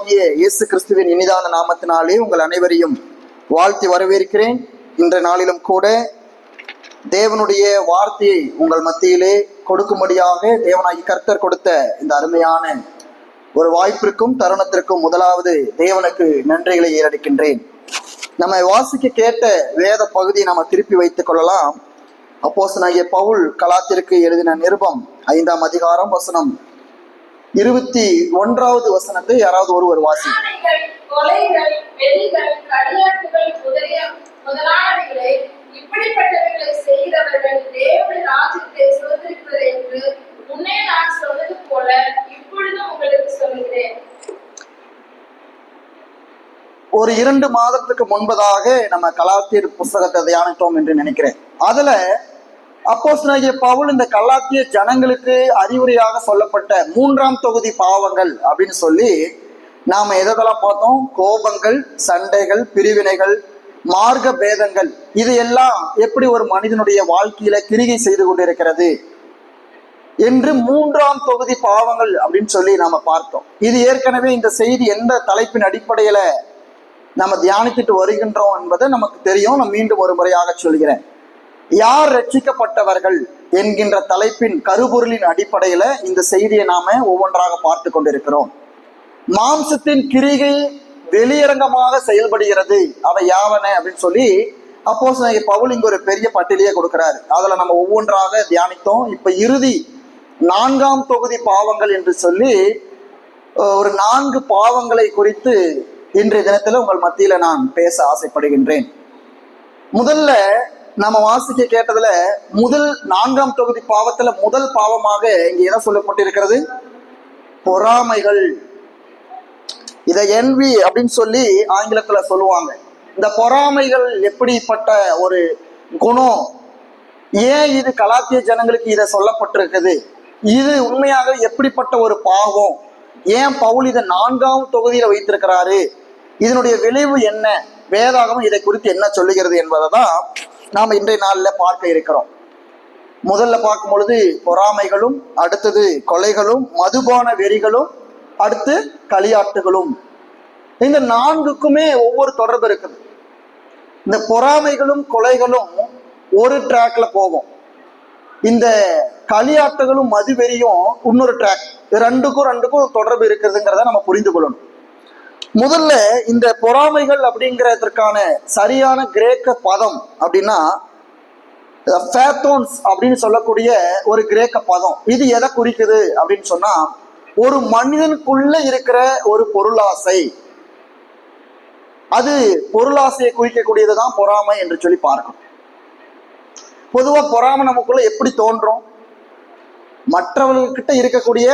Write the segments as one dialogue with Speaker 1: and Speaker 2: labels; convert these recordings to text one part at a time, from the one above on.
Speaker 1: ஆண்டவராகிய இயேசு கிறிஸ்துவின் இனிதான நாமத்தினாலே உங்கள் அனைவரையும் வாழ்த்தி வரவேற்கிறேன். இன்றைய நாளிலும் கூட தேவனுடைய வார்த்தையை உங்கள் மத்தியிலே கொடுக்கும்படியாக தேவனாகி கர்த்தர் கொடுத்த இந்த அருமையான ஒரு வாய்ப்பிற்கும் தருணத்திற்கும் முதலாவது தேவனுக்கு நன்றிகளை ஏறெடுக்கின்றேன். நம்ம வாசிக்க கேட்ட வேத பகுதியை நம்ம திருப்பி வைத்துக் கொள்ளலாம். அப்போஸ்தலனாகிய பவுல் கலாத்திற்கு எழுதின நிருபம் 5ஆம் அதிகாரம் வசனம் 21வது வசனத்தை யாராவது ஒருவர் வாசி.
Speaker 2: இப்படிப்பட்டவைகளை செய்கிறவர்கள் தேவனுடைய ராஜ்யத்தை சுதந்தரிப்பது என்று முன்னே நான் சொன்னது போல இப்பொழுதும் உங்களுக்கு சொல்கிறேன்.
Speaker 1: ஒரு 2 மாதத்துக்கு முன்பதாக நம்ம கலாத்தியர் புஸ்தகத்தை தியானித்தோம் என்று நினைக்கிறேன். அதுல அப்போஸ்தலனாகிய பவுல் இந்த கலாத்திய ஜனங்களுக்கு அறிவுரையாக சொல்லப்பட்ட 3ஆம் தொகுதி பாவங்கள் அப்படின்னு சொல்லி நாம எதெல்லாம் பார்த்தோம்? கோபங்கள், சண்டைகள், பிரிவினைகள், மார்க்க பேதங்கள், இது எல்லாம் எப்படி ஒரு மனிதனுடைய வாழ்க்கையில கிரிகை செய்து கொண்டிருக்கிறது என்று 3ஆம் தொகுதி பாவங்கள் அப்படின்னு சொல்லி நாம பார்த்தோம். இது ஏற்கனவே இந்த செய்தி எந்த தலைப்பின் அடிப்படையில நம்ம தியானித்துட்டு வருகின்றோம் என்பதை நமக்கு தெரியும். நான் மீண்டும் ஒரு முறையாக சொல்கிறேன். யார் ரட்சிக்கப்பட்டவர்கள் என்கின்ற தலைப்பின் கருப்பொருளின் அடிப்படையில இந்த செய்தியை நாம ஒவ்வொன்றாக பார்த்து கொண்டிருக்கிறோம். மாம்சத்தின் கிரிகை வெளியரங்கமாக செயல்படுகிறது, அவை யாவன அப்படின்னு சொல்லி அப்போஸ்தலனாகிய பவுல் இங்க ஒரு பெரிய பட்டியலையே கொடுக்கிறாரு. அதுல நம்ம ஒவ்வொன்றாக தியானித்தோம். இப்ப இறுதி 4ஆம் தொகுதி பாவங்கள் என்று சொல்லி ஒரு 4 பாவங்களை குறித்து இன்றைய தினத்துல உங்கள் மத்தியில நான் பேச ஆசைப்படுகின்றேன். முதல்ல நம்ம வாசிக்க கேட்டதுல முதல் 4ஆம் தொகுதி பாவத்துல முதல் பாவமாக இங்க என்ன சொல்லப்பட்டிருக்கிறது? பொறாமைகள். இதை envy அப்படின்னு சொல்லி ஆங்கிலத்துல சொல்லுவாங்க. இந்த பொறாமைகள் எப்படிப்பட்ட ஒரு குணம்? ஏன் இது கலாத்திய ஜனங்களுக்கு இதை சொல்லப்பட்டிருக்குது? இது உண்மையாக எப்படிப்பட்ட ஒரு பாவம்? ஏன் பவுல் இதை 4ஆம் தொகுதியில வைத்திருக்கிறாரு? இதனுடைய விளைவு என்ன? வேதாகமம் இதை குறித்து என்ன சொல்லுகிறது என்பதை தான் நாம இன்றைய நாளில் பார்க்க இருக்கிறோம். முதல்ல பார்க்கும் பொழுது பொறாமைகளும், அடுத்தது கொலைகளும், மதுபான வெறிகளும், அடுத்து களியாட்டுகளும். இந்த 4க்குமே ஒவ்வொரு தொடர்பு இருக்குது. இந்த பொறாமைகளும் கொலைகளும் ஒரு ட்ராக்ல போகும். இந்த களியாட்டுகளும் மதுவெறியும் இன்னொரு ட்ராக். ரெண்டுக்கும் தொடர்பு இருக்கிறதுங்கிறத நம்ம புரிந்து கொள்ளணும். முதல்ல இந்த பொறாமைகள் அப்படிங்கிறதுக்கான சரியான கிரேக்க பதம் அப்படின்னா ஃபேத்தோன்ஸ் அப்படின்னு சொல்லக்கூடிய ஒரு கிரேக்க பதம். இது எதை குறிக்குது அப்படின்னு சொன்னா, ஒரு மனிதனுக்குள்ள இருக்கிற ஒரு பொருளாசை, அது பொருளாசையை குறிக்கக்கூடியதுதான் பொறாமை என்று சொல்லி பார்க்கணும். பொதுவா பொறாமை நமக்குள்ள எப்படி தோன்றும்? மற்றவர்கிட்ட இருக்கக்கூடிய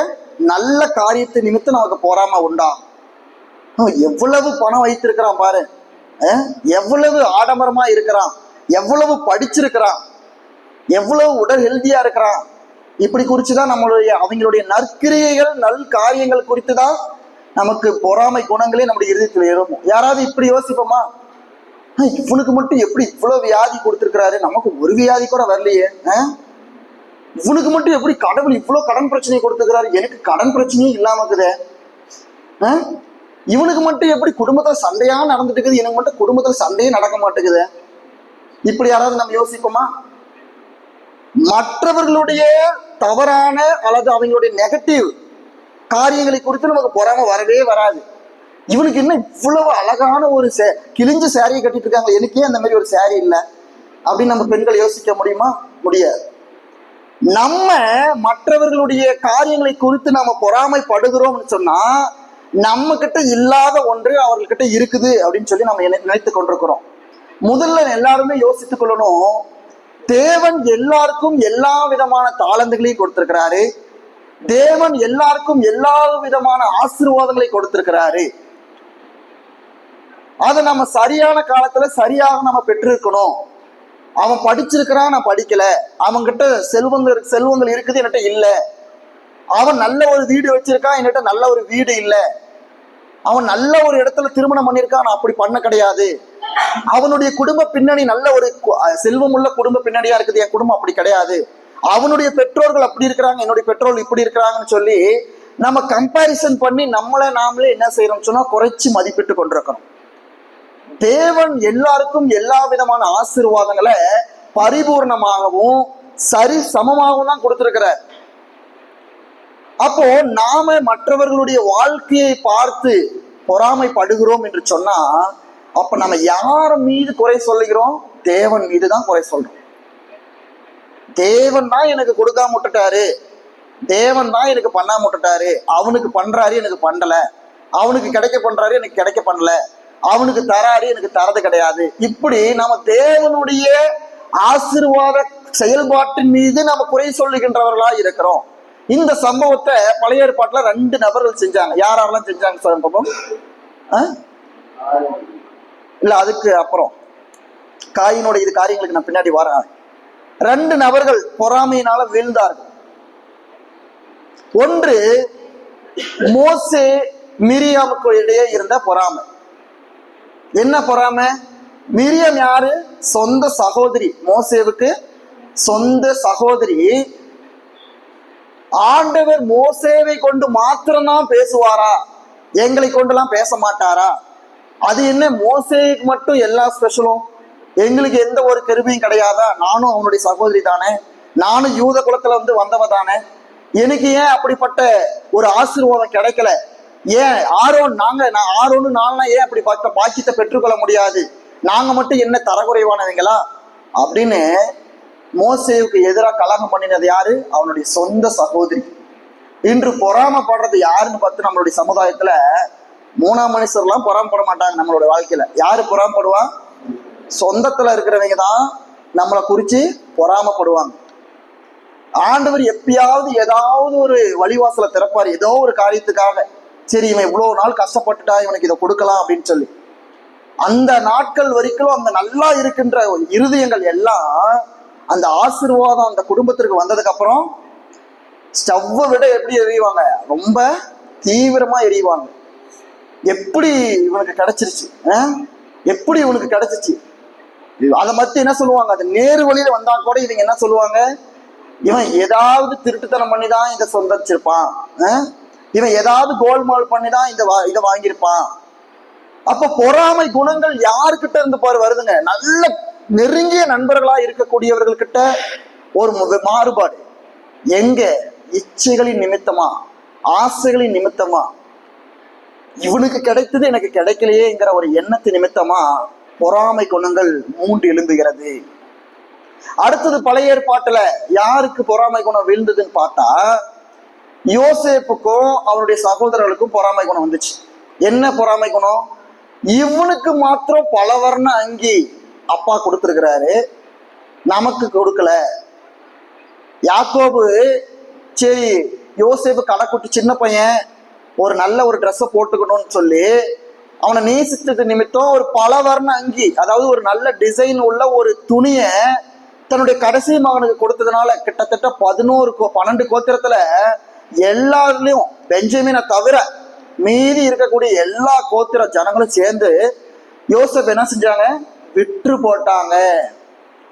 Speaker 1: நல்ல காரியத்தை நிமித்தம் நமக்கு பொறாமை உண்டாகும். எவ்வளவு பணம் வைத்திருக்கிறான் பாரு, எவ்வளவு ஆடம்பரமா இருக்கிறான், எவ்வளவு படிச்சிருக்கிறான், எவ்வளவு உடல் ஹெல்தியா இருக்கிறான், இப்படி குறிச்சுதான் நம்மளுடைய அவங்களுடைய நற்கிரியைகள் நல் காரியங்கள் குறித்துதான் நமக்கு பொறாமை குணங்களே நம்முடைய இருதயத்தில் எழும்பும். யாராவது இப்படி யோசிப்போமா? இவனுக்கு மட்டும் எப்படி இவ்வளவு வியாதி கொடுத்திருக்கிறாரு, நமக்கு ஒரு வியாதி கூட வரலையே. இவனுக்கு மட்டும் எப்படி கடவுள் இவ்வளவு கடன் பிரச்சனையை கொடுத்துக்கிறாரு, எனக்கு கடன் பிரச்சனையே இல்லாம இருக்குதே. இவனுக்கு மட்டும் எப்படி குடும்பத்துல சண்டையா நடந்துட்டு இருக்குது, எனக்கு மட்டும் குடும்பத்துல சண்டையே நடக்க மாட்டேங்குது. இப்படி யாராவது நம்ம யோசிப்போமா? மற்றவர்களுடைய தவறான அல்லது அவங்களுடைய நெகட்டிவ் காரியங்களை குறித்து நமக்கு பொறாமை வரவே வராது. இவனுக்கு என்ன இவ்வளவு அழகான ஒரு கிழிஞ்ச சாரியை கட்டிட்டு இருக்காங்க, எனக்கே அந்த மாதிரி ஒரு சாரி இல்லை அப்படின்னு நம்ம பெண்கள் யோசிக்க முடியுமா? முடியாது. நம்ம மற்றவர்களுடைய காரியங்களை குறித்து நாம பொறாமைப்படுகிறோம்னு சொன்னா நம்ம கிட்ட இல்லாத ஒன்று அவர்கிட்ட இருக்குது அப்படின்னு சொல்லி நம்ம நினைத்து கொண்டிருக்கிறோம். முதல்ல எல்லாருமே யோசித்துக் கொள்ளணும், தேவன் எல்லாருக்கும் எல்லா விதமான தாளந்துகளையும் கொடுத்திருக்கிறாரு. தேவன் எல்லாருக்கும் எல்லா விதமான ஆசீர்வாதங்களை கொடுத்திருக்கிறாரு. அதை நம்ம சரியான காலத்துல சரியாக நம்ம பெற்றிருக்கணும். அவன் படிச்சிருக்கிறான், நான் படிக்கல. அவன்கிட்ட செல்வங்கள் இருக்குது, என்கிட்ட இல்லை. அவன் நல்ல ஒரு வீடு வச்சிருக்கான், என்கிட்ட நல்ல ஒரு வீடு இல்லை. அவன் நல்ல ஒரு இடத்துல திருமணம் பண்ணியிருக்கான், நான் அப்படி பண்ண கிடையாது. அவனுடைய குடும்ப பின்னணி நல்ல ஒரு செல்வமுள்ள குடும்ப பின்னணியா இருக்குது, என் குடும்பம் அப்படி கிடையாது. அவனுடைய பெற்றோர்கள் அப்படி இருக்கிறாங்க, என்னுடைய பெற்றோர்கள் இப்படி இருக்கிறாங்கன்னு சொல்லி நம்ம கம்பேரிசன் பண்ணி நம்மளை நாமளே என்ன செய்யறோம் சொன்னா குறைச்சி மதிப்பிட்டு கொண்டிருக்கிறோம். தேவன் எல்லாருக்கும் எல்லா விதமான ஆசீர்வாதங்களை பரிபூர்ணமாகவும் சரி சமமாகவும் தான் கொடுத்திருக்கிறார். அப்போ நாம மற்றவர்களுடைய வாழ்க்கையை பார்த்து பொறாமைப்படுகிறோம் என்று சொன்னா, அப்ப நம்ம யார் மீது குறை சொல்லுகிறோம்? தேவன் மீது தான் குறை சொல்றோம். தேவன் தான் எனக்கு கொடுக்காம விட்டுட்டாரு, தேவன் தான் எனக்கு பண்ணாம விட்டுட்டாரு, அவனுக்கு பண்றாரு எனக்கு பண்ணல, அவனுக்கு கிடைக்க பண்றாரு எனக்கு கிடைக்க பண்ணல, அவனுக்கு தராரு எனக்கு தரது கிடையாது. இப்படி நம்ம தேவனுடைய ஆசீர்வாத செயல்பாட்டின் மீது நம்ம குறை சொல்லுகின்றவர்களா இருக்கிறோம். இந்த சம்பவத்தை பழைய ஏற்பாட்டுல 2 நபர்கள் செஞ்சாங்க. யாரெல்லாம் செஞ்சாங்க சார் பாப்போம்? இல்ல, அதுக்கு அப்புறம் காயினோட இது காரியங்களுக்கு நான் பின்னாடி வரேன். 2 நபர்கள் பொறாமையினால வீழ்ந்தார்கள். ஒன்று மோசே மிரியாமுக்கு இடையே இருந்த பொறாமை. என்ன பொறாமை? மிரியம் யாரு? சொந்த சகோதரி, மோசேவுக்கு சொந்த சகோதரி. ஆண்டவர் மோசேவை கொண்டு மாத்திரம்தான் பேசுவாரா, எங்களை கொண்டுலாம் பேச மாட்டாரா? அது என்ன மோசேக்கு மட்டும் எல்லா ஸ்பெஷலும், எங்களுக்கு எந்த ஒரு கருவியும் கிடையாதா? நானும் அவனுடைய சகோதரி தானே, நானும் யூத குலத்துல வந்தவ தானே, எனக்கு ஏன் அப்படிப்பட்ட ஒரு ஆசீர்வாதம் கிடைக்கல? ஏன் ஆரோன் ஆரோன்னு நான்லாம் ஏன் அப்படி பாக்கியத்தை பெற்றுக்கொள்ள முடியாது? நாங்க மட்டும் என்ன தரக்குறைவானவங்களா? அப்படின்னு மோசேவுக்கு எதிராக கலகம் பண்ணினது யாரு? அவனுடைய சொந்த சகோதரி. இன்று பொறாமப்படுறது யாருன்னு பார்த்து நம்மளுடைய சமுதாயத்துல 3ஆம் மனுஷர்லாம் பொறாமப்பட மாட்டாங்க. நம்மளுடைய வாழ்க்கையில யாரு பொறாமப்படுவா? சொந்தத்துல இருக்கிறவங்க தான் நம்மளை குறிச்சு பொறாமப்படுவாங்க. ஆண்டவர் எப்பயாவது ஏதாவது ஒரு வழிவாசலை திறப்பார், ஏதோ ஒரு காரியத்துக்காக. சரி, இவன் இவ்வளவு நாள் கஷ்டப்பட்டுட்டா, இவனுக்கு இதை கொடுக்கலாம் அப்படின்னு சொல்லி. அந்த நாட்கள் வரைக்கும் அந்த நல்லா இருக்கின்ற இருதயங்கள் எல்லாம் அந்த ஆசீர்வாதம் அந்த குடும்பத்திற்கு வந்ததுக்கு அப்புறம் ஸ்டவ்வை விட எப்படி எரிவாங்க? ரொம்ப தீவிரமா எரிவாங்க. எப்படி இவனுக்கு கிடைச்சிருச்சு, எப்படி இவனுக்கு கிடைச்சிச்சு, அதை மத்தி என்ன சொல்லுவாங்க? அது நேரு வழியில வந்தா கூட இவங்க என்ன சொல்லுவாங்க? இவன் ஏதாவது திருட்டுத்தனம் பண்ணி தான் இதை சொந்தச்சிருப்பான், இவன் ஏதாவது கோல்மால் பண்ணி தான் இதை வாங்கியிருப்பான். அப்ப பொறாமை குணங்கள் யாருக்கிட்ட இருந்து பாரு வருதுங்க? நல்ல நெருங்கிய நண்பர்களா இருக்கக்கூடியவர்கள்கிட்ட ஒரு மாறுபாடு. எங்க? இச்சைகளின் நிமித்தமா, ஆசைகளின் நிமித்தமா, இவனுக்கு கிடைத்தது எனக்கு கிடைக்கலையேங்கிற ஒரு எண்ணத்து நிமித்தமா பொறாமை குணங்கள் மூண்டு எழும்புகிறது. அடுத்தது பழைய ஏற்பாட்டுல யாருக்கு பொறாமை குணம் வீழ்ந்ததுன்னு பார்த்தா, யோசேப்புக்கும் அவருடைய சகோதரர்களுக்கும் பொறாமை குணம் வந்துச்சு. என்ன பொறாமை குணம்? இவனுக்கு மாத்திரம் பலவர்ண அங்கி அப்பா கொடுத்துருக்கிறாரு, நமக்கு கொடுக்கல. யாக்கோபு சரி யோசேப்பு கடைக்குட்டி சின்ன பையன், ஒரு நல்ல ஒரு ட்ரெஸ்ஸை போட்டுக்கணும்னு சொல்லி அவனை நேசித்தது நிமித்தம் ஒரு பலவர்ண அங்கி, அதாவது ஒரு நல்ல டிசைன் உள்ள ஒரு துணியை தன்னுடைய கடைசி மகனுக்கு கொடுத்ததுனால கிட்டத்தட்ட 12 கோத்திரத்துல எல்லாருலயும் பெஞ்சமினை தவிர மீதி இருக்கக்கூடிய எல்லா கோத்திர ஜனங்களும் சேர்ந்து யோசேப் என்ன செஞ்சாங்க? விற்று போட்டாங்க.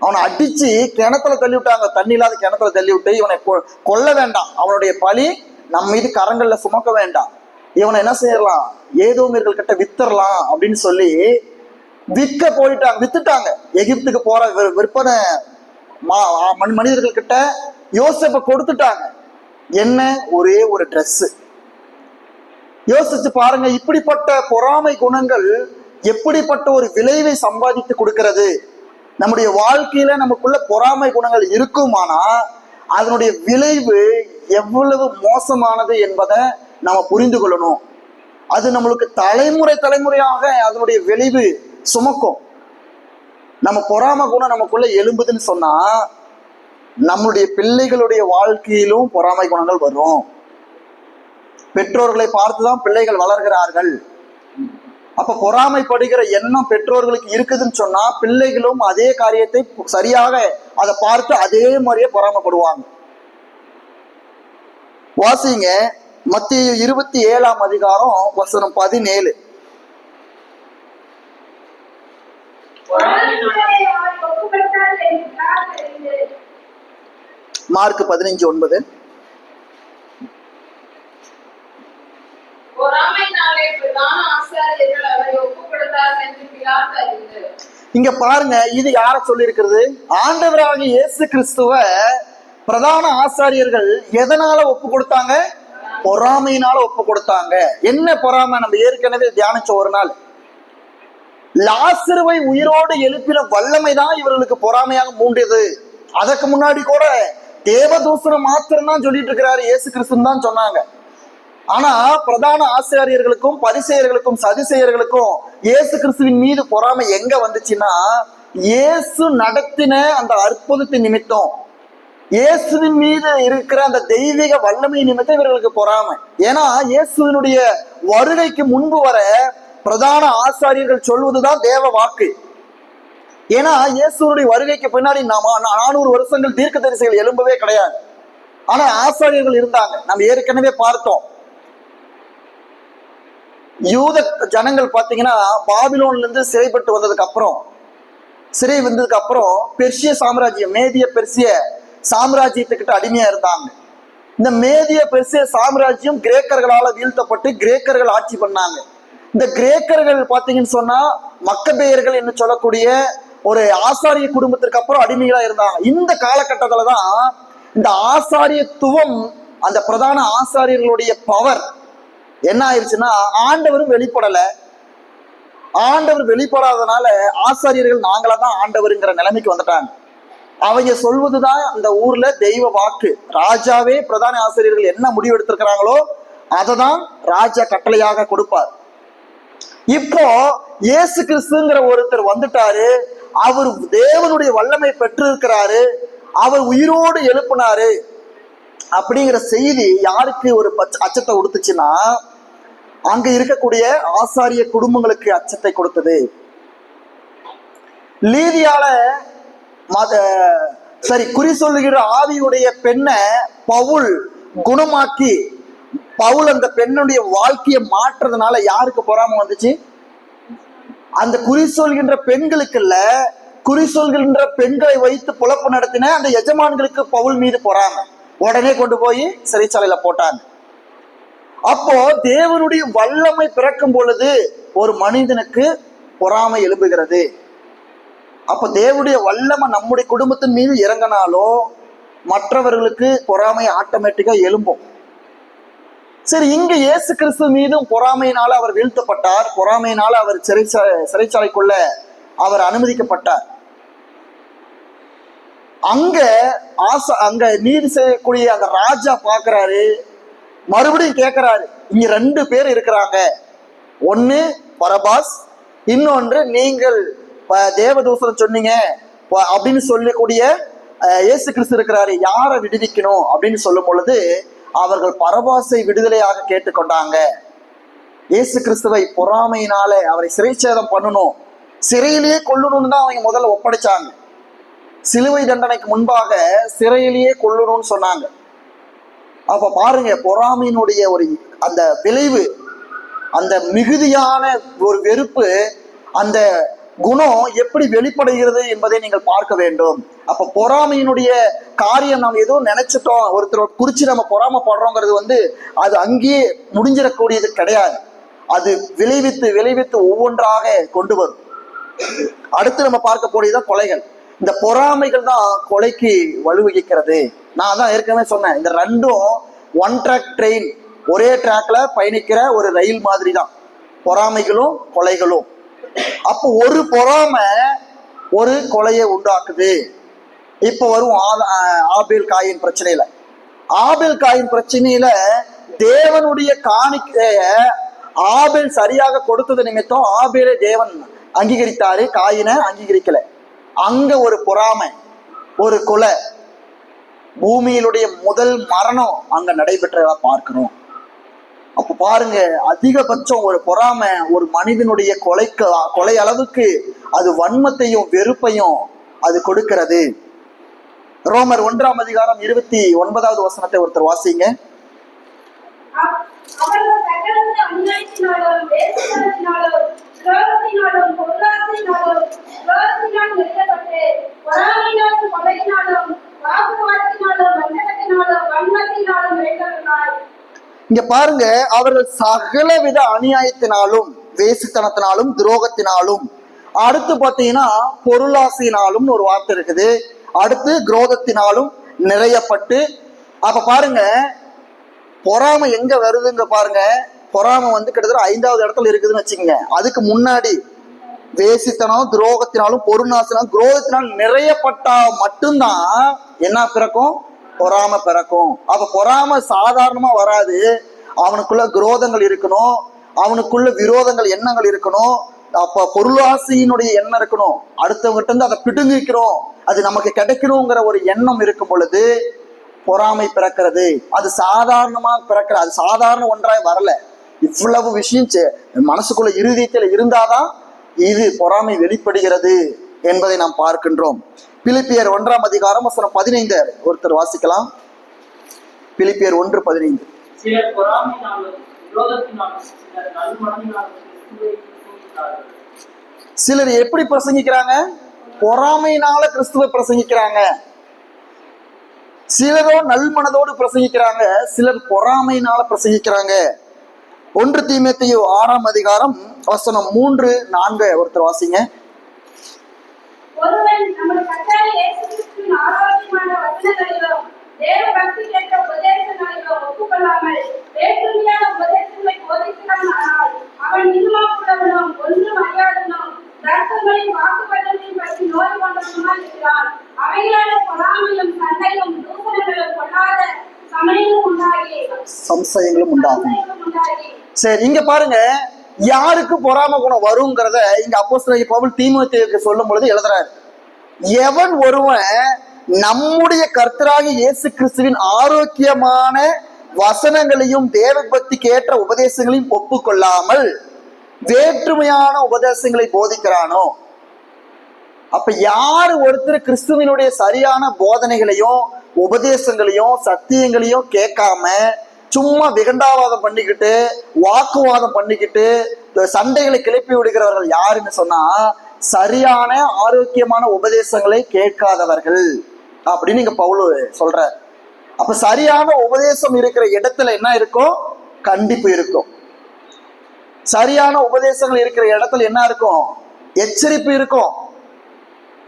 Speaker 1: அவனை அடிச்சு கிணத்துல தள்ளி விட்டாங்க. தண்ணி இல்லாத கிணத்துல தள்ளி விட்டு இவனை கொல்ல வேண்டாம், அவனுடைய பழி நம்ம மீது கரங்கள்ல சுமக்க வேண்டாம், இவனை என்ன செய்யலாம்? ஏதோமியர்கள் கிட்ட வித்தரலாம் அப்படின்னு சொல்லி வித்துட்டாங்க. எகிப்துக்கு போற விற்பனை மனிதர்கள் கிட்ட யோசேப்பை கொடுத்துட்டாங்க. என்ன? ஒரே ஒரு ட்ரெஸ். யோசிச்சு பாருங்க, இப்படிப்பட்ட பொறாமை குணங்கள் எப்படிப்பட்ட ஒரு விளைவை சம்பாதித்து கொடுக்கிறது. நம்முடைய வாழ்க்கையில நமக்குள்ள பொறாமை குணங்கள் இருக்குமானா அதனுடைய விளைவு எவ்வளவு மோசமானது என்பதை நம்ம புரிந்து கொள்ளணும். அது நம்மளுக்கு தலைமுறையாக அதனுடைய விளைவு சுமக்கும். நம்ம பொறாமை குணம் நமக்குள்ள எழும்புதுன்னு சொன்னா நம்மளுடைய பிள்ளைகளுடைய வாழ்க்கையிலும் பொறாமை குணங்கள் வரும். பெற்றோர்களை பார்த்துதான் பிள்ளைகள் வளர்கிறார்கள். அப்ப பொறாமைப்படுகிற எண்ணம் பெற்றோர்களுக்கு இருக்குதுன்னு சொன்னா பிள்ளைகளும் அதே காரியத்தை சரியாக அதை பார்த்து அதே மாதிரியே பொறாமைப்படுவாங்க. வாசிங்க மத்தேயு 27ஆம் அதிகாரம் வசனம் 17. மார்க் 15:9.
Speaker 2: பொறாமையினாலே பிரதான ஆசாரியர்கள் அவரை ஒப்புக் கொடுத்தார்கள் என்று பிலாத்து அறிந்து.
Speaker 1: இங்க பாருங்க, இது யார சொல்லி இருக்கிறது? ஆண்டவராகிய இயேசு கிறிஸ்துவ பிரதான ஆசாரியர்கள் எதனால ஒப்பு கொடுத்தாங்க? பொறாமையினால ஒப்பு கொடுத்தாங்க. என்ன பொறாமை? நம்ம ஏற்கனவே தியானிச்ச ஒரு நாள், லாசருவை உயிரோடு எழுப்பின வல்லமை தான் இவர்களுக்கு பொறாமையாக மூண்டியது. அதற்கு முன்னாடி கூட தேவதூசனம் மாத்திரம் தான் சொல்லிட்டு இருக்கிறாரு இயேசு கிறிஸ்துன்னு தான் சொன்னாங்க. ஆனா பிரதான ஆசாரியர்களுக்கும் பரிசேயர்களுக்கும் சதுசேயர்களுக்கும் இயேசு கிறிஸ்துவின் மீது பொறாமை எங்க வந்துச்சுன்னா, இயேசு நடத்தின அந்த அற்புதத்தின் நிமித்தம், இயேசுவின் மீது இருக்கிற அந்த தெய்வீக வல்லமை நிமித்தம் இவர்களுக்கு பொறாமை. ஏன்னா இயேசுவினுடைய வருகைக்கு முன்பு வர பிரதான ஆசாரியர்கள் சொல்வதுதான் தேவ வாக்கு. ஏன்னா இயேசுனுடைய வருகைக்கு பின்னாடி 400 வருஷங்கள் தீர்க்கதரிசிகள் எழும்பவே கிடையாது. ஆனா ஆசாரியர்கள் இருந்தாங்க. நம்ம ஏற்கனவே பார்த்தோம், யூத ஜனங்கள் பாத்தீங்கன்னா பாபிலோன்ல இருந்து சிறைப்பட்டு வந்ததுக்கு அப்புறம், சிறை வந்ததுக்கு அப்புறம் பெர்சிய சாம்ராஜ்யம், மேதிய பெர்சிய சாம்ராஜ்யத்துக்கிட்ட அடிமையா இருந்தாங்க. இந்த மேதிய பெர்சிய சாம்ராஜ்யம் கிரேக்கர்களால வீழ்த்தப்பட்டு கிரேக்கர்கள் ஆட்சி பண்ணாங்க. இந்த கிரேக்கர்கள் பாத்தீங்கன்னு சொன்னா மக்கபேயர்கள் என்று சொல்லக்கூடிய ஒரு ஆசாரிய குடும்பத்திற்கு அப்புறம் அடிமைகளா இருந்தாங்க. இந்த காலகட்டத்துலதான் இந்த ஆசாரியத்துவம், அந்த பிரதான ஆசாரியர்களுடைய பவர் என்ன ஆயிடுச்சுன்னா, ஆண்டவரும் வெளிப்படல. ஆண்டவர் வெளிப்படாதனால ஆசாரியர்கள் நாங்களா தான் ஆண்டவருங்கிற நிலைமைக்கு வந்துட்டாங்க. அவங்க சொல்வதுதான் இந்த ஊர்ல தெய்வ வாக்கு. ராஜாவே பிரதான ஆசிரியர்கள் என்ன முடிவு எடுத்திருக்கிறாங்களோ அதை தான் ராஜா கட்டளையாக கொடுப்பார். இப்போ இயேசு கிறிஸ்துங்கிற ஒருத்தர் வந்துட்டாரு. அவர் தேவனுடைய வல்லமை பெற்று இருக்கிறாரு, அவர் உயிரோடு எழுப்பினாரு அப்படிங்கிற செய்தி யாருக்கு ஒரு அச்சத்தை கொடுத்துச்சுன்னா, அங்க இருக்கக்கூடிய ஆசாரிய குடும்பங்களுக்கு அச்சத்தை கொடுத்தது. லீதியால குறி சொல்லுகிற ஆவியுடைய பெண்ணை பவுல் குணமாக்கி, பவுல் அந்த பெண்ணுடைய வாழ்க்கையை மாற்றுறதுனால யாருக்கு பொறாமை வந்துச்சு? அந்த குறி சொல்கின்ற பெண்களுக்கு இல்ல, குறி சொல்கின்ற பெண்களை வைத்து புலப்பு நடத்தின அந்த எஜமான்களுக்கு பவுல் மீது பொறாமை. உடனே கொண்டு போய் சிறைச்சாலையில போட்டாங்க. அப்போ தேவனுடைய வல்லமை பிறக்கும் பொழுது ஒரு மனிதனுக்கு பொறாமை எழும்புகிறது. அப்ப தேவனுடைய வல்லமை நம்முடைய குடும்பத்தின் மீது இறங்கினாலோ மற்றவர்களுக்கு பொறாமை ஆட்டோமேட்டிக்கா எழும்பும். சரி, இங்க இயேசு கிறிஸ்து மீதும் பொறாமையினால அவர் வீழ்த்தப்பட்டார். பொறாமையினால அவர் சிறைச்சாலைக்குள்ள அவர் அனுமதிக்கப்பட்டார். அங்க நீதி செய்யக்கூடிய அந்த ராஜா பாக்குறாரு, மறுபடியும் கேட்கிறாரு, இங்க 2 பேர் இருக்கிறாங்க, ஒன்னு பரபாஸ், இன்னொன்று நீங்கள் தேவதூசனம் சொன்னீங்க அப்படின்னு சொல்லக்கூடிய இயேசு கிறிஸ்து இருக்கிறாரு, யாரை விடுவிக்கணும் அப்படின்னு சொல்லும் பொழுது அவர்கள் பரபாசை விடுதலையாக கேட்டுக்கொண்டாங்க. இயேசு கிறிஸ்துவை பொறாமையினால அவரை சிறைச்சேதம் பண்ணணும், சிறையிலேயே கொல்லணும்னு தான் அவங்க முதல்ல ஒப்படைச்சாங்க. சிலுவை தண்டனைக்கு முன்பாக சிறையிலேயே கொல்லணும்னு சொன்னாங்க. அப்ப பாருங்க, பொறாமையினுடைய ஒரு அந்த விளைவு, அந்த மிகுதியான ஒரு வெறுப்பு, அந்த குணம் எப்படி வெளிப்படுகிறது என்பதை நீங்கள் பார்க்க வேண்டும். அப்ப பொறாமையினுடைய காரியம் நாம் ஏதோ நினைச்சிட்டோம், ஒருத்தர் குறிச்சு நம்ம பொறாமைப்படுறோங்கிறது அது அங்கேயே முடிஞ்சிடக்கூடியது கிடையாது. அது விளைவித்து விளைவித்து ஒவ்வொன்றாக கொண்டு வரும். அடுத்து நம்ம பார்க்க போறதுதான் கொலைகள். இந்த பொறாமைகள் தான் கொலைக்கு வலுவகிக்கிறது. நான் தான் ஏற்கனவே சொன்னேன், இந்த 2ம் ஒன் ட்ராக் ட்ரெயின், ஒரே ட்ராக்ல பயணிக்கிற ஒரு ரயில் மாதிரி தான் பொறாமைகளும் கொலைகளும். அப்போ ஒரு பொறாமை ஒரு கொலையை உண்டாக்குது. இப்ப வரும் ஆபேல் காயின் பிரச்சனையில, ஆபேல் காயின் பிரச்சனையில தேவனுடைய காணிக்கைய ஆபேல் சரியாக கொடுத்தது நிமித்தம் ஆபேலை தேவன் அங்கீகரித்தாரு, காயினை அங்கீகரிக்கல. அங்க ஒரு பொறாமை, ஒரு கொலை, பூமியிலுடைய முதல் மரணம் அங்க நடைபெற்றதா பார்க்கிறோம். அப்ப பாருங்க, அதிகபட்சம் ஒரு பொறாமை ஒரு மனிதனுடைய கொலை அளவுக்கு அது வன்மத்தையும் வெறுப்பையும் அது கொடுக்கிறது. ரோமர் 1ஆம் அதிகாரம் 29வது வசனத்தை ஒருத்தர் வாசிங்க. இங்க பாருங்க, அவர்கள் சகலவித அநியாயத்தினாலும் வேசித்தனத்தினாலும் துரோகத்தினாலும், அடுத்து பாத்தீங்கன்னா பொருளாசையினாலும் ஒரு வார்த்தை இருக்குது, அடுத்து குரோதத்தினாலும் நிறையப்பட்டு. அப்ப பாருங்க பொறாமை எங்க வருதுங்க பாருங்க. பொறாமை கிட்டத்தட்ட 5வது இடத்துல இருக்குதுன்னு வச்சுக்கோங்க. அதுக்கு முன்னாடி வேசித்தனம் துரோகத்தினாலும் பொருளாசைனாலும் குரோதத்தினாலும் நிறையப்பட்டா மட்டும்தான் என்ன பிறக்கும்? பொறாமை பிறக்கும். அப்ப பொறாமை சாதாரணமா வராது. அவனுக்குள்ள குரோதங்கள் இருக்கணும், அவனுக்குள்ள விரோதங்கள் எண்ணங்கள் இருக்கணும், அப்ப பொருளாசையினுடைய எண்ணம் இருக்கணும், அடுத்தவங்கிட்ட இருந்து அதை பிடுங்கிக்கணும், அது நமக்கு கிடைக்கணுங்கிற ஒரு எண்ணம் இருக்கும் பொழுது பொறாமை பிறக்கிறது. அது சாதாரணமா பிறக்கிற, அது சாதாரண ஒன்றாய் வரல. இவ்வளவு விஷயம் மனசுக்குள்ள இருதயத்தில் இருந்தாதான் இது பொறாமை வெளிப்படுகிறது என்பதை நாம் பார்க்கின்றோம். பிலிப்பியர் 1ஆம் அதிகாரம் வசனம் 15 ஒருத்தர் வாசிக்கலாம். பிலிப்பியர் 1:15.
Speaker 3: சிலர் பொறாமையினாலும் விரோதத்தினாலும் சிலர் நல்மனதினாலும் கிறிஸ்துவை பிரசங்கிக்கிறார்கள்.
Speaker 1: சிலர் எப்படி பிரசங்கிக்கிறாங்க? பொறாமையினால கிறிஸ்துவை பிரசங்கிக்கிறாங்க. சிலரோ நல்மனதோடு பிரசங்கிக்கிறாங்க, சிலர் பொறாமையினால பிரசங்கிக்கிறாங்க. 1 தீமோத்தேயு 6ஆம் அதிகாரம் வசனம் 3, 4 ஒருத்தர் வாசிங்க.
Speaker 2: ஒருவன் நமது கர்த்தராகிய இயேசு கிறிஸ்துவின் ஆரோக்கியமான வசனங்களிலும் தேவ பக்திக்கேற்ற உபதேசங்களிலும் ஒப்புக்கொள்ளாமல் வேற்றுமையான உபதேசங்களை போதிக்கிறானால் அவன் நிர்மாணமுள்ளவனும் ஒன்றும் அறியாதவனும் தர்க்கங்களின் வாக்குப்பதத்தையும் பற்றி நோய் கொண்டவனுமாய் இருக்கிறான். அவைகளால பொறாமையும் சண்டையும் தூசணங்களும் கொள்ளாத
Speaker 1: சம்சயங்களும் உண்டாகும். சரி, இங்க பாருங்க, யாருக்கு பொறாம குணம் வருங்கிறத இங்க அப்போஸ்தலனாகிய பவுல் தீமோத்தேயுவுக்கு சொல்லும் பொழுது எழுதுறாரு. எவன் ஒருவன் நம்முடைய கர்த்தராகிய இயேசு கிறிஸ்துவின் ஆரோக்கியமான வசனங்களையும் தேவ பக்திக்கு ஏற்ற உபதேசங்களையும் ஒப்புக்கொள்ளாமல் வேற்றுமையான உபதேசங்களை போதிக்கிறானோ, அப்ப யார் ஒருத்தர் கிறிஸ்துவினுடைய சரியான போதனைகளையும் உபதேசங்களையும் சத்தியங்களையும் கேட்காம சும்மா விகண்டாவாதம் பண்ணிக்கிட்டு வாக்குவாதம் பண்ணிக்கிட்டு சண்டைகளை கிளப்பி விடுகிறவர்கள் யாருன்னு சொன்னா, சரியான ஆரோக்கியமான உபதேசங்களை கேட்காதவர்கள் அப்படின்னு இங்க பவுல் சொல்ற. அப்ப சரியான உபதேசம் இருக்கிற இடத்துல என்ன இருக்கும்? கண்டிப்பு இருக்கும். சரியான உபதேசங்கள் இருக்கிற இடத்துல என்ன இருக்கும்? எச்சரிப்பு இருக்கும்.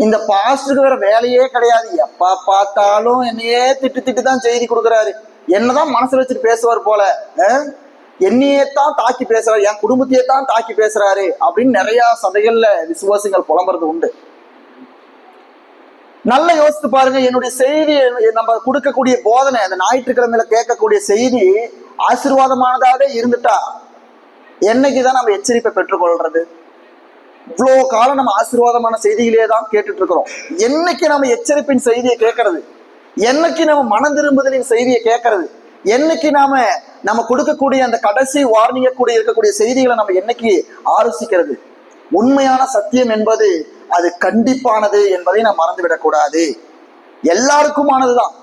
Speaker 1: இந்த பாஸ்டருக்கு வேற வேலையே கிடையாது, எப்ப பார்த்தாலும் என்னையே திட்டு தான் செய்தி கொடுக்குறாரு, என்னதான் மனசுல வச்சுட்டு பேசுவார் போல, என்னையே தான் தாக்கி பேசுறாரு, என் குடும்பத்தையே தான் தாக்கி பேசுறாரு அப்படின்னு நிறைய சபைகள்ல விசுவாசிகள் புலம்புறது உண்டு. நல்லா யோசித்து பாருங்க, என்னுடைய செய்தி நம்ம கொடுக்கக்கூடிய போதனை, அந்த ஞாயிற்றுக்கிழமையில கேட்கக்கூடிய செய்தி ஆசீர்வாதமானதாவே இருந்துட்டா என்னைக்குதான் நம்ம எச்சரிப்பை பெற்றுக்கொள்றது? இவ்வளோ காலம் நம்ம ஆசீர்வாதமான செய்திகளே தான் கேட்டுட்டு இருக்கிறோம். என்னைக்கு நம்ம எச்சரிப்பின் செய்தியை கேட்கறது? என்னைக்கு நம்ம மனம் திரும்புதலின் செய்தியை கேட்கறது? என்னைக்கு நம்ம கொடுக்கக்கூடிய அந்த கடைசி வார்னிங்க கூட இருக்கக்கூடிய செய்திகளை நம்ம என்னைக்கு ஆலோசிக்கிறது? உண்மையான சத்தியம் என்பது அது கண்டிப்பானது என்பதை நாம் மறந்துவிடக்கூடாது. எல்லாருக்குமானதுதான்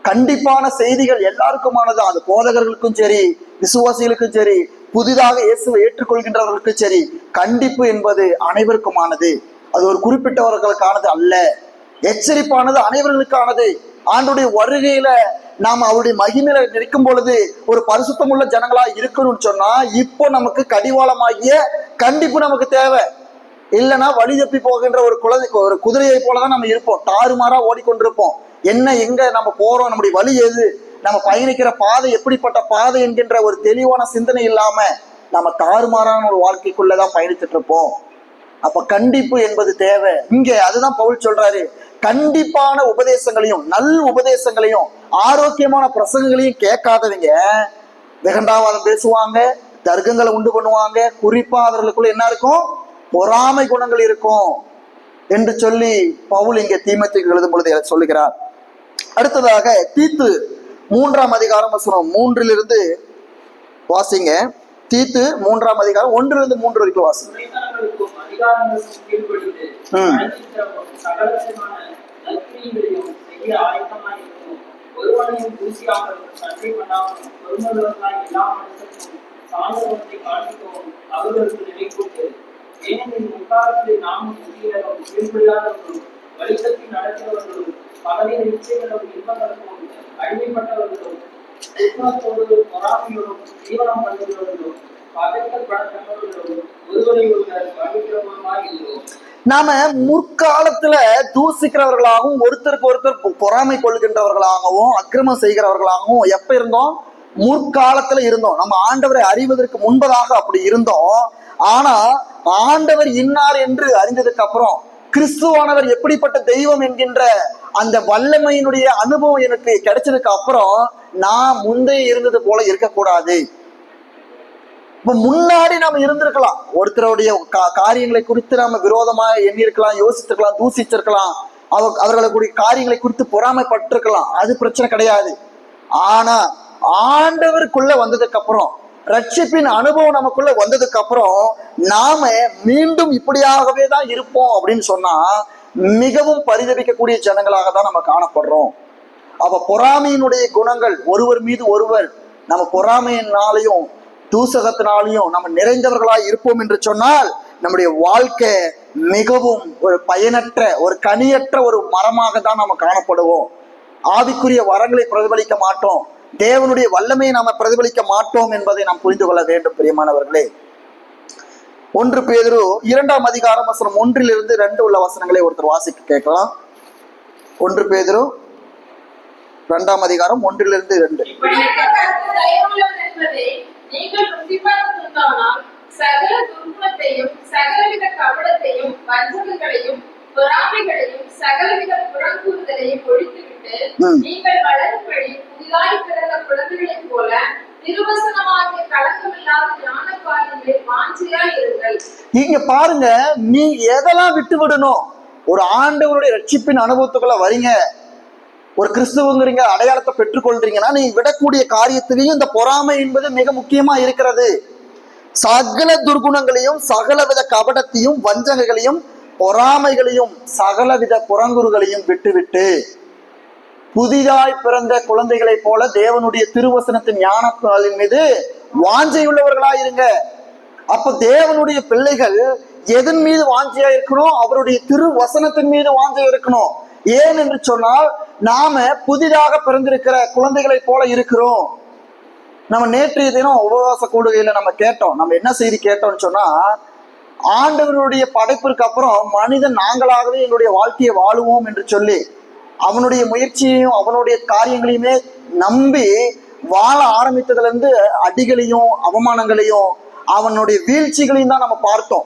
Speaker 1: கண்டிப்பான செய்திகள், எல்லாருக்குமானதுதான். அது போதகர்களுக்கும் சரி, விசுவாசிகளுக்கும் சரி, புதிதாக இயேசுவை ஏற்றுக்கொள்கின்றவர்களுக்கும் சரி, கண்டிப்பு என்பது அனைவருக்குமானது. அது ஒரு குறிப்பிட்டவர்களுக்கானது அல்ல. எச்சரிப்பானது அனைவர்களுக்கானது. ஆண்டுடைய வருகையில நாம் அவருடைய மகிமையில நிற்கும் பொழுது ஒரு பரிசுத்தமுள்ள ஜனங்களா இருக்கணும்னு சொன்னா இப்போ நமக்கு கடிவாளமாகிய கண்டிப்பு நமக்கு தேவை. இல்லைன்னா வழி தப்பி போகின்ற ஒரு குதிரையை போலதான் நம்ம இருப்போம், தாறுமாறா ஓடிக்கொண்டிருப்போம். என்ன எங்க நம்ம போறோம், நம்முடைய வழி எது, நம்ம பயணிக்கிற பாதை எப்படிப்பட்ட பாதை என்கின்ற ஒரு தெளிவான சிந்தனை இல்லாம நம்ம தாறுமாறான ஒரு வாழ்க்கைக்குள்ளதான் பயணித்துட்டு இருப்போம். அப்ப கண்டிப்பு என்பது தேவை. இங்க அதுதான் பவுல் சொல்றாரு, கண்டிப்பான உபதேசங்களையும் நல் உபதேசங்களையும் ஆரோக்கியமான பிரசங்கங்களையும் கேட்காதவங்க விகண்டாவாதம் பேசுவாங்க, தர்க்கங்களை உண்டு பண்ணுவாங்க. குறிப்பா அவர்களுக்குள்ள என்ன இருக்கும்? பொறாமை குணங்கள் இருக்கும் என்று சொல்லி பவுல் இங்கே தீமோத்தேயுக்கு எழுதும் பொழுது சொல்லுகிறார். அடுத்ததாக தீத்து 3ஆம் அதிகாரம் வசனம் 3 வாசிங்க. தீத்து 3ஆம் அதிகாரம் 1-3 வரைக்கும் வாசிங்க.
Speaker 3: வெளிச்சத்தில் நடக்கிறவர்களும் பகலின் நிச்சயங்களும் இன்பங்களுக்கும் அடிமைப்பட்டவர்களும் விசுவாசத்தோடு பொறாமையோடும் தீவிரம் பண்ணுகிறவர்களும் பகைக்கப்படத்தக்கவர்களும் ஒருவரை ஒருவர் கவனிக்கிறவருமாய் இருக்கிறோம்.
Speaker 1: நாம முற்காலத்துல தூசிக்கிறவர்களாகவும் ஒருத்தருக்கு ஒருத்தர் பொறாமை கொள்கின்றவர்களாகவும் அக்கிரமம் செய்கிறவர்களாகவும் எப்ப இருந்தோம்? முற்காலத்துல இருந்தோம். நம்ம ஆண்டவரை அறிவதற்கு முன்பதாக அப்படி இருந்தோம். ஆனா ஆண்டவர் இன்னார் என்று அறிந்ததுக்கு அப்புறம், கிறிஸ்துவானவர் எப்படிப்பட்ட தெய்வம் என்கின்ற அந்த வல்லமையினுடைய அனுபவம் எனக்கு கிடைச்சதுக்கு அப்புறம், நான் முந்தைய இருந்தது போல இருக்கக்கூடாது. இப்ப முன்னாடி நாம இருந்திருக்கலாம், ஒருத்தருடைய காரியங்களை குறித்து நாம விரோதமா எண்ணிருக்கலாம், யோசிச்சிருக்கலாம், தூசிச்சிருக்கலாம், அவர்களுடைய காரியங்களை குறித்து பொறாமைப்பட்டிருக்கலாம். அது பிரச்சனை கிடையாது. ஆனா ஆண்டவருக்குள்ள வந்ததுக்கு அப்புறம், ரட்சிப்பின் அனுபவம் நமக்குள்ள வந்ததுக்கு அப்புறம், நாம மீண்டும் இப்படியாகவே தான் இருப்போம் அப்படின்னு சொன்னா மிகவும் பரிதபிக்கக்கூடிய ஜனங்களாக தான் நம்ம காணப்படுறோம். அப்ப பொறாமையினுடைய குணங்கள், ஒருவர் மீது ஒருவர் நம்ம பொறாமையினாலையும் தூசகத்தினாலையும் நம்ம நிறைந்தவர்களாய் இருப்போம் என்று சொன்னால், நம்முடைய வாழ்க்கை மிகவும் ஒரு பயனற்ற, ஒரு கனியற்ற ஒரு மரமாக தான் நம்ம காணப்படுவோம். ஆவிக்குரிய வரங்களை பிரதிபலிக்க மாட்டோம், தேவனுடைய வல்லமையை நாம பிரதிபலிக்க மாட்டோம் என்பதை நாம் புரிந்து கொள்ள வேண்டும் பிரியமானவர்களே. 1 பேதுரு 2ஆம் அதிகாரம் வசனம் 1 - 2 உள்ள வசனங்களை ஒருத்தர் வாசிக்க கேட்கலாம். 1 பேதுரு 2ஆம் அதிகாரம் 1 - 2.
Speaker 2: நீங்கள் ருசிப்பார்த்துண்டானால் சகல துர்குணத்தையும் சகலவித கபடத்தையும் வஞ்சகங்களையும் பொறாமைகளையும் சகலவித புறங்கூறுதலையும் ஒழித்துவிட்டு நீங்கள் வளரும்படி புதிதாய் பிறந்த குழந்தைகளைப் போல திருவசனமாகிய கலக்கமில்லாத ஞானப்பாலின் மேல் வாஞ்சையாய் இருங்கள்.
Speaker 1: இங்க பாருங்க, நீ எதெல்லாம் விட்டு விடணும்? ஒரு ஆண்டவருடைய ரட்சிப்பின் அனுபவத்துக்குள்ள வரீங்க, ஒரு கிறிஸ்துவங்கிறீங்க, அடையாளத்தை பெற்றுக்கொள்றீங்கன்னா, நீ விடக்கூடிய காரியத்திலையும் இந்த பொறாமை என்பது மிக முக்கியமா இருக்கிறது. சகல துர்குணங்களையும் சகலவித கபடத்தையும் வஞ்சகங்களையும் பொறாமைகளையும் சகலவித புறங்குறுகளையும் விட்டுவிட்டு புதிதாய் பிறந்த குழந்தைகளைப் போல தேவனுடைய திருவசனத்தின் ஞானத்தின் மீது வாஞ்சையுள்ளவர்களாயிருங்க. அப்ப தேவனுடைய பிள்ளைகள் எதன் மீது வாஞ்சையா இருக்கணும்? அவருடைய திருவசனத்தின் மீது வாஞ்சை இருக்கணும். ஏன் என்று சொன்னால், நாம புதிதாக பிறந்திருக்கிற குழந்தைகளைப் போல இருக்கிறோம். நம்ம நேற்றைய தினம் உபவாச கூடுகையில நம்ம கேட்டோம். நம்ம என்ன செய்தி கேட்டோம்னு சொன்னா, ஆண்டவருடைய படைப்பிற்கு அப்புறம் மனிதன் நாங்களாகவே எங்களுடைய வாழ்க்கையை வாழுவோம் என்று சொல்லி அவனுடைய முயற்சியையும் அவனுடைய காரியங்களையுமே நம்பி வாழ ஆரம்பித்ததுல இருந்து அடிகளையும் அவமானங்களையும் அவனுடைய வீழ்ச்சிகளையும் தான் நம்ம பார்த்தோம்.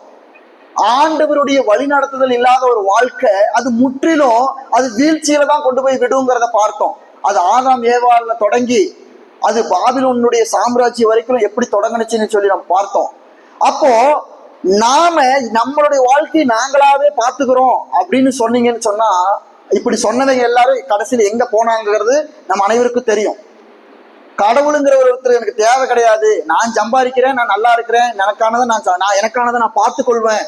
Speaker 1: ஆண்டவருடைய வழிநடத்துதல் இல்லாத ஒரு வாழ்க்கை அது முற்றிலும் அது வீழ்ச்சியில தான் கொண்டு போய் விடுங்கிறத பார்த்தோம். அது ஆதாம் ஏவாள்ல தொடங்கி அது பாபிலோனுடைய சாம்ராஜ்யம் வரைக்கும் எப்படி தொடங்குனுச்சுன்னு சொல்லி நம்ம பார்த்தோம். அப்போ நாம நம்மளுடைய வாழ்க்கையை நாங்களாவே பார்த்துக்கிறோம் அப்படின்னு சொன்னீங்கன்னு சொன்னா, இப்படி சொன்னவங்க எல்லாரும் கடைசியில் எங்க போனாங்கிறது நம்ம அனைவருக்கும் தெரியும். கடவுளுங்கிற ஒருத்தர் எனக்கு தேவை கிடையாது, நான் சம்பாதிக்கிறேன், நான் நல்லா இருக்கிறேன், எனக்கானதை நான் பார்த்துக்கொள்வேன்,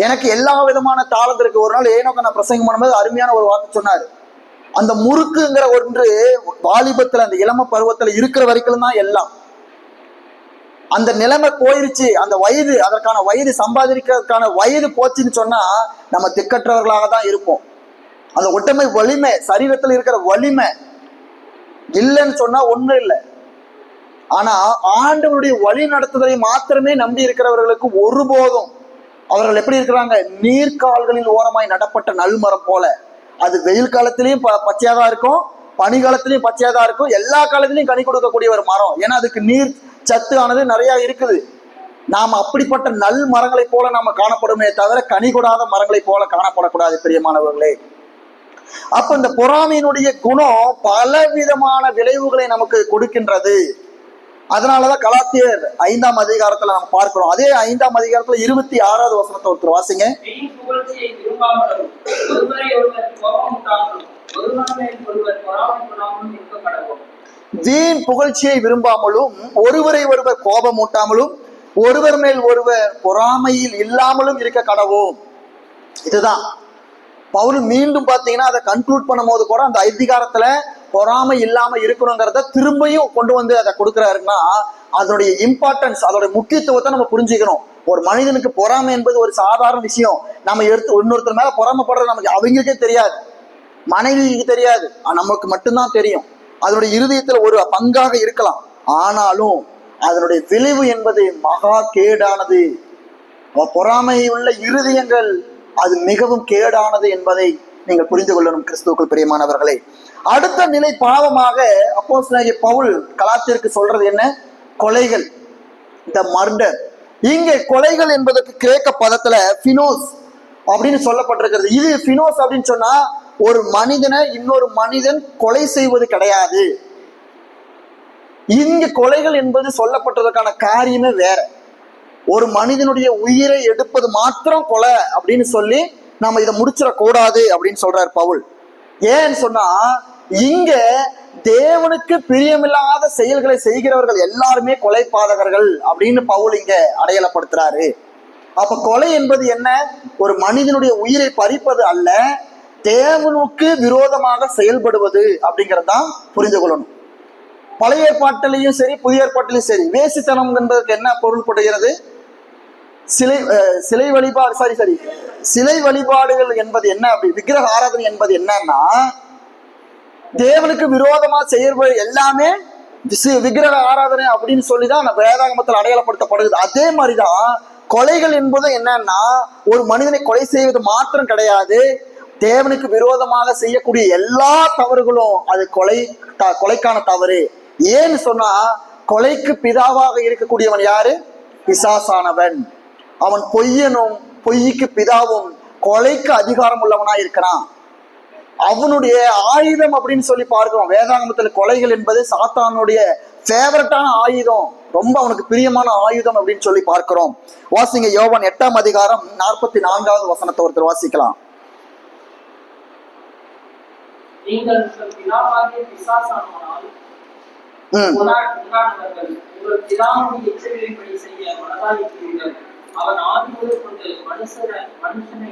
Speaker 1: எனக்கு எல்லா விதமான தாளம் இருக்கு. ஒரு நாள் ஏனோக்க நான் பிரசங்கம் பண்ணும்போது அருமையான ஒரு வார்த்தை சொன்னாரு. அந்த முறுக்குங்கிற ஒன்று வாலிபத்துல, அந்த இளம பருவத்துல இருக்கிற வரைக்கும் தான் எல்லாம். அந்த நிலைமை போயிருச்சு, அந்த வயது, அதற்கான வயது, சம்பாதிக்கிறதுக்கான வயது போச்சுன்னு சொன்னா நம்ம திக்கற்றவர்களாக தான் இருப்போம். அந்த ஒற்றுமை வலிமை, சரீரத்தில் இருக்கிற வலிமை இல்லைன்னு சொன்னா ஒண்ணும் இல்லை. ஆனா ஆண்டவருடைய வழி நடத்துதலை மாத்திரமே நம்பி இருக்கிறவர்களுக்கு ஒருபோதும் அவர்கள் எப்படி இருக்கிறாங்க? நீர்கால்களில் ஓரமாய் நடப்பட்ட நல்மரம் போல. அது வெயில் காலத்திலையும் பச்சையாதான் இருக்கும், பனி காலத்திலையும் பச்சையாதான் இருக்கும், எல்லா காலத்திலையும் கனி கொடுக்கக்கூடிய ஒரு மரம். ஏன்னா அதுக்கு நீர் சத்து ஆனது நிறைய இருக்குது. நாம அப்படிப்பட்ட நல் மரங்களை போல நாம காணப்படுமே தவிர கனி கொடாத மரங்களை போல காணப்படக்கூடாது பிரியமானவர்களே. அப்ப இந்த பொறாமையினுடைய குணம் பல விதமான விளைவுகளை நமக்கு கொடுக்கின்றது. அதனாலதான் கலாத்தியர் 5ஆம் அதிகாரத்துல நம்ம பார்க்கிறோம். அதே 5ஆம் அதிகாரத்துல 26வது வசனத்தை ஒருத்தர் வாசிங்க. வீண் புகழ்ச்சியை விரும்பாமலும் ஒருவரை ஒருவர் கோபமூட்டாமலும் ஒருவர் மேல் ஒருவர் பொறாமையில் இல்லாமலும் இருக்க கடவோம். இதுதான் பவுல் மீண்டும் பாத்தீங்கன்னா அதை கன்க்ளூட் பண்ணும் போது கூட அந்த அதிகாரத்துல பொறாமை இல்லாம இருக்கணுங்கிறத திரும்பியும் கொண்டு வந்து அதை கொடுக்குறாருன்னா, அதனுடைய இம்பார்ட்டன்ஸ், அதோட முக்கியத்துவத்தை நம்ம புரிஞ்சுக்கணும். ஒரு மனிதனுக்கு பொறாமை என்பது ஒரு சாதாரண விஷயம். நம்ம எடுத்து இன்னொருத்தர் மேல பொறாமைப்படுறது நமக்கு அவங்களுக்கே தெரியாது, மனைவிக்கு தெரியாது, நமக்கு மட்டும்தான் தெரியும். அதனுடைய இருதயத்துல ஒரு பங்காக இருக்கலாம். ஆனாலும் அதனுடைய விளைவு என்பது மகா கேடானது. பொறாமை உள்ள இருதயங்கள் அது மிகவும் கேடானது என்பதை நீங்கள் புரிந்து கொள்ளணும் கிறிஸ்துவுக்குள் பிரியமானவர்களே. அடுத்த நிலை பாவமாக அப்போஸ்தலனாகிய பவுல் கலாத்தியருக்கு சொல்றது என்ன? கொலைகள், த மர்டர். இங்கே கொலைகள் என்பதற்கு கிரேக்க பதத்துல பினோஸ் அப்படின்னு சொல்லப்பட்டிருக்கிறது. இது பினோஸ் அப்படின்னு சொன்னா ஒரு மனிதனை இன்னொரு மனிதன் கொலை செய்வது கிடையாது. இங்க கொலைகள் என்பது சொல்லப்பட்டதற்கான காரியமே வேற. ஒரு மனிதனுடைய உயிரை எடுப்பது மாத்திரம் கொலை அப்படின்னு சொல்லி நம்ம இதை முடிச்சிடக்கூடாது அப்படின்னு சொல்றாரு பவுல். ஏன்னு சொன்னா இங்க தேவனுக்கு பிரியமில்லாத செயல்களை செய்கிறவர்கள் எல்லாருமே கொலை பாதகர்கள் அப்படின்னு பவுல் இங்க அடையாளப்படுத்துறாரு. அப்ப கொலை என்பது என்ன? ஒரு மனிதனுடைய உயிரை பறிப்பது அல்ல, தேவனுக்கு விரோதமாக செயல்படுவது அப்படிங்கறதான் புரிந்து கொள்ளணும். பழைய ஏற்பாட்டிலையும் சரி புதிய ஏற்பாட்டிலையும் சரி வேசித்தனம் என்பதற்கு என்ன பொருள்படுகிறது? சிலை வழிபாடுகள் என்பது என்ன? அப்படி விக்கிரக ஆராதனை என்பது என்னன்னா தேவனுக்கு விரோதமா செயல்படு எல்லாமே விக்கிரக ஆராதனை அப்படின்னு சொல்லிதான் வேதாகமத்தில் அடையாளப்படுத்தப்படுகிறது. அதே மாதிரிதான் கொலைகள் என்பது என்னன்னா ஒரு மனிதனை கொலை செய்வது மாத்திரம் கிடையாது, தேவனுக்கு விரோதமாக செய்யக்கூடிய எல்லா தவறுகளும் அது கொலைக்கான தவறு. ஏன்னு சொன்னா கொலைக்கு பிதாவாக இருக்கக்கூடியவன் யாரு? பிசாசானவன். அவன் பொய்யனும் பொய்க்கு பிதாவும் கொலைக்கு அதிகாரம் உள்ளவனா இருக்கிறான். அவனுடைய ஆயுதம் அப்படின்னு சொல்லி பார்க்கிறோம் வேதாகமத்துல. கொலைகள் என்பது சாத்தானுடைய ஃபேவரட்டான ஆயுதம், ரொம்ப அவனுக்கு பிரியமான ஆயுதம் அப்படின்னு சொல்லி பார்க்கிறோம். வாசிங்க யோவான் 8ஆம் அதிகாரம் 44வது வசனத்தை ஒருத்தர் வாசிக்கலாம்.
Speaker 3: நீங்கள் பிதாவாகிய பிசாசானவனால் உண்டானவர்கள் உங்கள் பிதாவுடைய இச்சைகளின்படி செய்ய மனதாயிருக்கிறீர்கள். அவன் ஆதி முதல் கொண்டு மனுஷனை